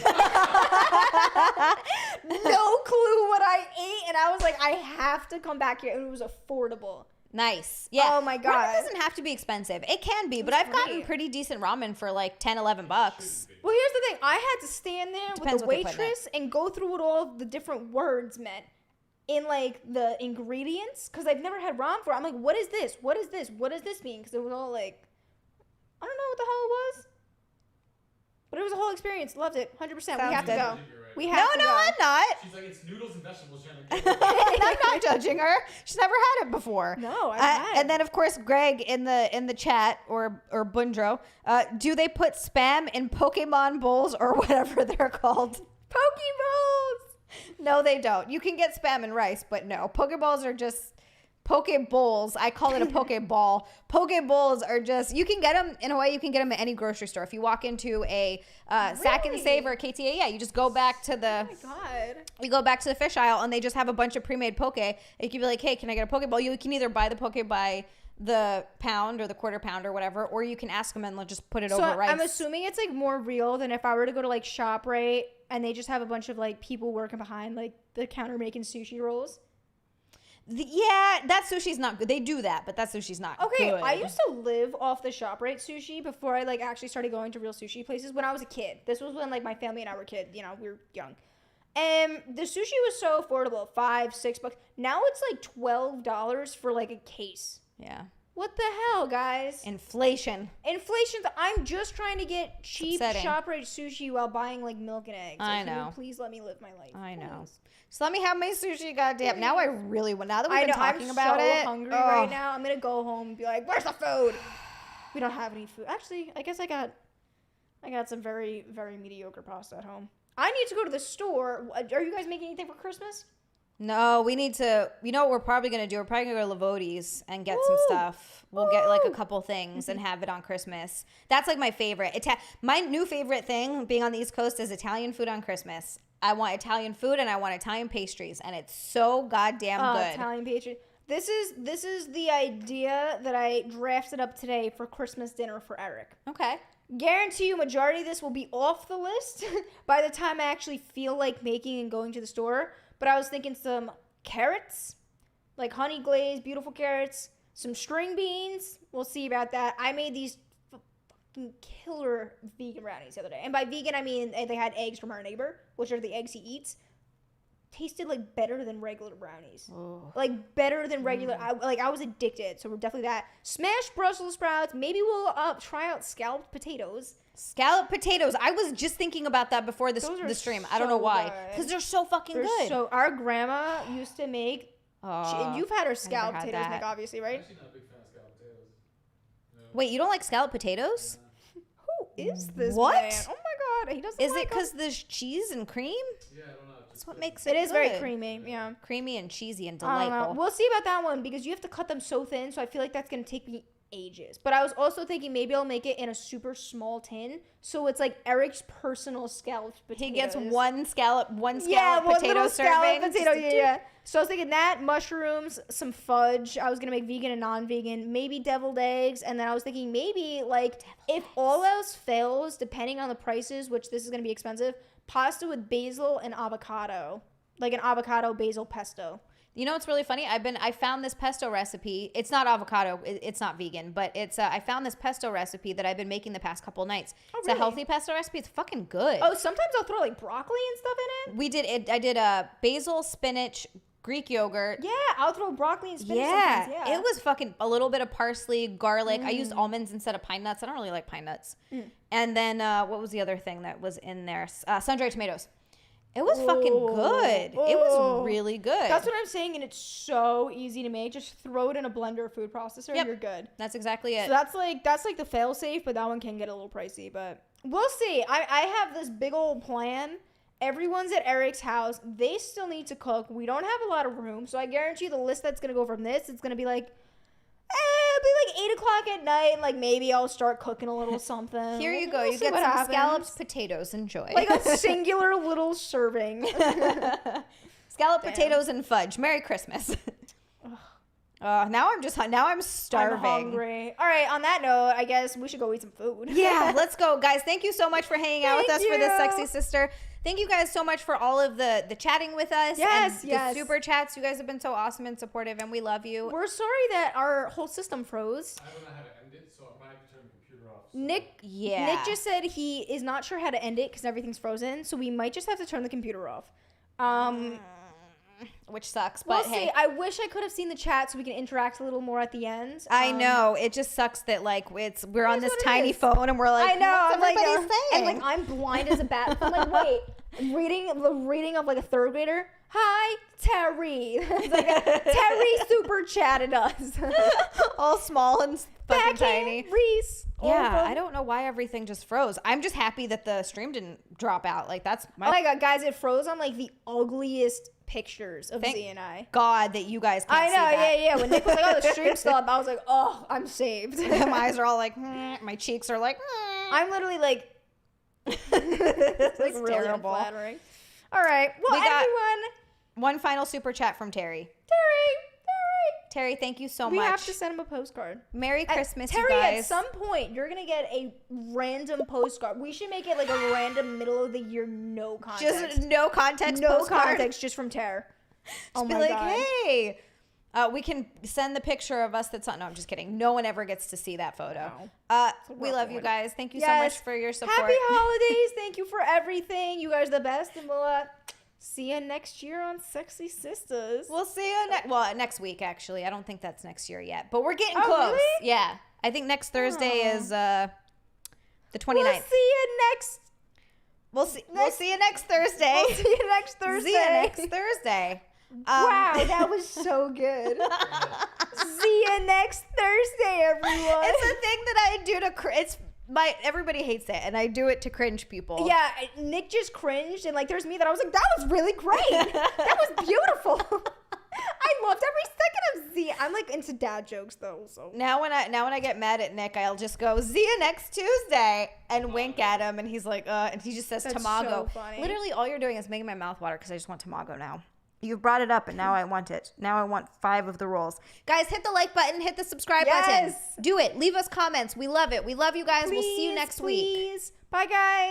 B: No clue what I ate, and I was like, I have to come back here. And it was affordable.
A: Nice. Yeah.
B: Oh my God.
A: Ramen doesn't have to be expensive. It can be, but I've gotten
B: great.
A: pretty decent ramen for like $10, $11.
B: Well, here's the thing. I had to stand there
A: Depends
B: with
A: what
B: the
A: they put in it.
B: waitress and go through what all the different words meant in like the ingredients because I've never had ramen before. I'm like, what is this? What is this? What does this mean? Because it was all like, I don't know what the hell it was. But it was a whole experience. Loved it. 100%. We
A: Sounds
B: have to
A: good.
B: go. We
A: No,
B: have to go.
A: I'm not.
C: She's like, it's noodles and vegetables, Jenna.
A: I'm not judging her. She's never had it before.
B: No, I've had it.
A: And then of course Greg in the chat or Bundro, do they put spam in Pokemon bowls or whatever they're called?
B: Pokeballs.
A: No, they don't. You can get spam and rice, but no. Pokeballs are just Pokebowls. I call it a Pokeball. Pokebowls are just, you can get them in Hawaii. You can get them at any grocery store. If you walk into a Sack and
B: Really?
A: Save or a KTA, yeah, you just go back to the
B: Oh my God.
A: you go back to the fish aisle and they just have a bunch of pre-made poke. You can be like, hey, can I get a Pokeball? You can either buy the poke by the pound or the quarter pound or whatever, or you can ask them and they'll just put it
B: So
A: over rice.
B: I'm assuming it's like more real than if I were to go to like ShopRite and they just have a bunch of like people working behind like the counter making sushi rolls.
A: Yeah, that sushi's not good. They do that, but that sushi's not
B: Okay,
A: good.
B: I used to live off the ShopRite sushi before I like actually started going to real sushi places when I was a kid. This was when like my family and I were kids, you know, we were young. And the sushi was so affordable, $5-6. Now it's like $12 for like a case.
A: Yeah.
B: What the hell, guys?
A: Inflation.
B: Inflation. I'm just trying to get cheap
A: upsetting.
B: ShopRite sushi while buying like milk and eggs.
A: I
B: Like, can you
A: know.
B: please let me live my life.
A: I know.
B: Please.
A: So let me have my sushi, goddamn. Now I really want. Now that we've
B: I
A: been
B: know.
A: talking
B: I'm
A: about
B: so
A: it,
B: hungry
A: ugh.
B: right now. I'm gonna go home and be like, "Where's the food?" We don't have any food. Actually, I guess I got some very, very mediocre pasta at home. I need to go to the store. Are you guys making anything for Christmas?
A: No, we need to. You know what we're probably gonna do? We're probably gonna go to Lavodi's and get some
B: Woo!
A: stuff. We'll get like a
B: Woo!
A: couple things and have it on Christmas. That's like my favorite. My new favorite thing being on the East Coast is Italian food on Christmas. I want Italian food and I want Italian pastries, and it's so goddamn good.
B: Italian pastry. This is the idea that I drafted up today for Christmas dinner for Eric.
A: Okay.
B: Guarantee you majority of this will be off the list by the time I actually feel like making and going to the store. But I was thinking some carrots, like honey glazed, beautiful carrots, some string beans. We'll see about that. I made these fucking killer vegan brownies the other day. And by vegan, I mean they had eggs from our neighbor, which are the eggs he eats. Tasted like better than regular brownies.
A: Oh.
B: Like better than regular. I was addicted. So we're definitely that. Smashed Brussels sprouts. Maybe we'll try out scalloped potatoes.
A: Scalloped potatoes. I was just thinking about that before the stream. I don't know why. Because they're so fucking good.
B: So our grandma used to make. You've had her scalloped potatoes,
A: that.
B: Nick, obviously, right?
C: I'm actually not a big fan of scalloped potatoes. No.
A: Wait, you don't like scalloped potatoes?
B: Who is this
A: What?
B: man? Oh my god, he doesn't.
A: Is
B: like
A: it because there's cheese and cream?
C: Yeah, I don't know.
A: That's what makes it.
B: It is very
A: good.
B: creamy. Yeah.
A: Creamy and cheesy and
B: I don't know.
A: delightful.
B: We'll see about that one because you have to cut them so thin. So I feel like that's gonna take me ages. But I was also thinking maybe I'll make it in a super small tin, so it's like Eric's personal scalloped potatoes.
A: He gets one scallop
B: one
A: potato
B: little
A: serving.
B: scalloped potato. Yeah. So I was thinking that, mushrooms, some fudge. I was gonna make vegan and non-vegan, maybe deviled eggs, and then I was thinking maybe like if all else fails, depending on the prices, which this is gonna be expensive, pasta with basil and avocado, like an avocado basil pesto.
A: You know what's really funny? I found this pesto recipe. It's not avocado. It's not vegan, but it's I found this pesto recipe that I've been making the past couple nights.
B: Oh,
A: It's
B: really?
A: a healthy pesto recipe. It's fucking good.
B: Oh, sometimes I'll throw like broccoli and stuff in it.
A: We did it. I did basil, spinach, Greek yogurt.
B: Yeah, I'll throw broccoli and spinach
A: Yeah,
B: sometimes. Yeah,
A: it was fucking a little bit of parsley, garlic. I used almonds instead of pine nuts. I don't really like pine nuts. And then what was the other thing that was in there? Sun-dried tomatoes. It was fucking good. It was really good.
B: That's what I'm saying, and it's so easy to make. Just throw it in a blender or food processor,
A: Yep.
B: you're good.
A: That's exactly it.
B: So that's like the fail safe, but that one can get a little pricey. But we'll see. I have this big old plan. Everyone's at Eric's house. They still need to cook. We don't have a lot of room, so I guarantee you the list that's gonna go from this, it's gonna be like, it'll be like 8 o'clock at night, and like maybe I'll start cooking a little something.
A: Here you go.
B: We'll
A: You
B: see
A: get
B: what
A: some
B: happens.
A: scalloped potatoes. Enjoy.
B: Like a singular little serving.
A: Scalloped
B: Damn.
A: potatoes and fudge. Merry Christmas. Now I'm starving.
B: I'm hungry. All right, on that note, I guess we should go eat some food.
A: Yeah, let's go, guys. Thank you so much for hanging out with us
B: Thank
A: for this
B: you.
A: Sexy Sister. Thank you guys so much for all of the chatting with us.
B: Yes,
A: and
B: yes.
A: the super chats. You guys have been so awesome and supportive, and we love you.
B: We're sorry that our whole system froze.
C: I don't know how to end it, so I might have to turn the computer off. So.
A: Nick
B: Nick just said he is not sure how to end it because everything's frozen, so we might just have to turn the computer off.
A: Which sucks,
B: We'll
A: but
B: see.
A: hey.
B: I wish I could have seen the chat so we can interact a little more at the end.
A: I know. It just sucks that like we're on
B: is
A: this
B: what it
A: tiny
B: is.
A: phone and we're like,
B: I know.
A: what's
B: I'm like,
A: everybody saying?
B: and like I'm blind as a bat. I'm like, wait, the reading of like a third grader. Hi, Terry. It's like Terry super chatted us.
A: all small and fucking
B: Back
A: tiny.
B: in, Reese.
A: Yeah,
B: Over.
A: I don't know why everything just froze. I'm just happy that the stream didn't drop out. Like that's
B: Oh my god, guys! It froze on like the ugliest pictures of
A: Thank
B: Z and I.
A: God that you guys can't
B: I
A: see
B: know,
A: that.
B: yeah. When Nick was like, "Oh, the stream's still up," I was like, "Oh, I'm saved."
A: My eyes are all like, my cheeks are like,
B: I'm literally like,
A: it's
B: like really
A: terrible.
B: unflattering. All right, well,
A: We got-
B: everyone,
A: One final super chat from Terry. Terry, thank you so
B: we
A: much.
B: have to send him a postcard.
A: Merry Christmas,
B: Terry,
A: you guys.
B: at some point, you're gonna get a random postcard. We should make it like a random middle of the year, no context,
A: just no context.
B: no
A: postcard.
B: context, just from Terry. Oh
A: Just be
B: my
A: like,
B: god.
A: hey. We can send the picture of us that's not. No, I'm just kidding. No one ever gets to see that photo. We love you guys. Thank you so much
B: Yes.
A: for your support.
B: Happy holidays. Thank you for everything. You guys are the best. And we'll see you next year on Sexy Sisters.
A: We'll see you next week, actually. I don't think that's next year yet, but we're getting
B: Oh,
A: close.
B: really?
A: Yeah. I think next Thursday
B: Oh.
A: is the 29th.
B: We'll see you next.
A: We'll see you next Thursday.
B: We'll see you next Thursday.
A: See you next Thursday.
B: Wow, that was so good. See you next Thursday, everyone.
A: It's a thing that I do to everybody hates it, and I do it to cringe people.
B: Yeah, Nick just cringed, and like there's me that I was like, that was really great. That was beautiful. I loved every second of Z. I'm like into dad jokes though, so
A: Now when I get mad at Nick, I'll just go, see you next Tuesday, and wink at him, and he's like, and he just says
B: That's
A: tamago.
B: so funny.
A: Literally, all you're doing is making my mouth water because I just want tamago now. You've brought it up, and now I want it. Now I want 5 of the rolls. Guys, hit the like button, hit the subscribe button. Do it. Leave us comments. We love it. We love you guys. We'll see you next week.
B: Bye, guys.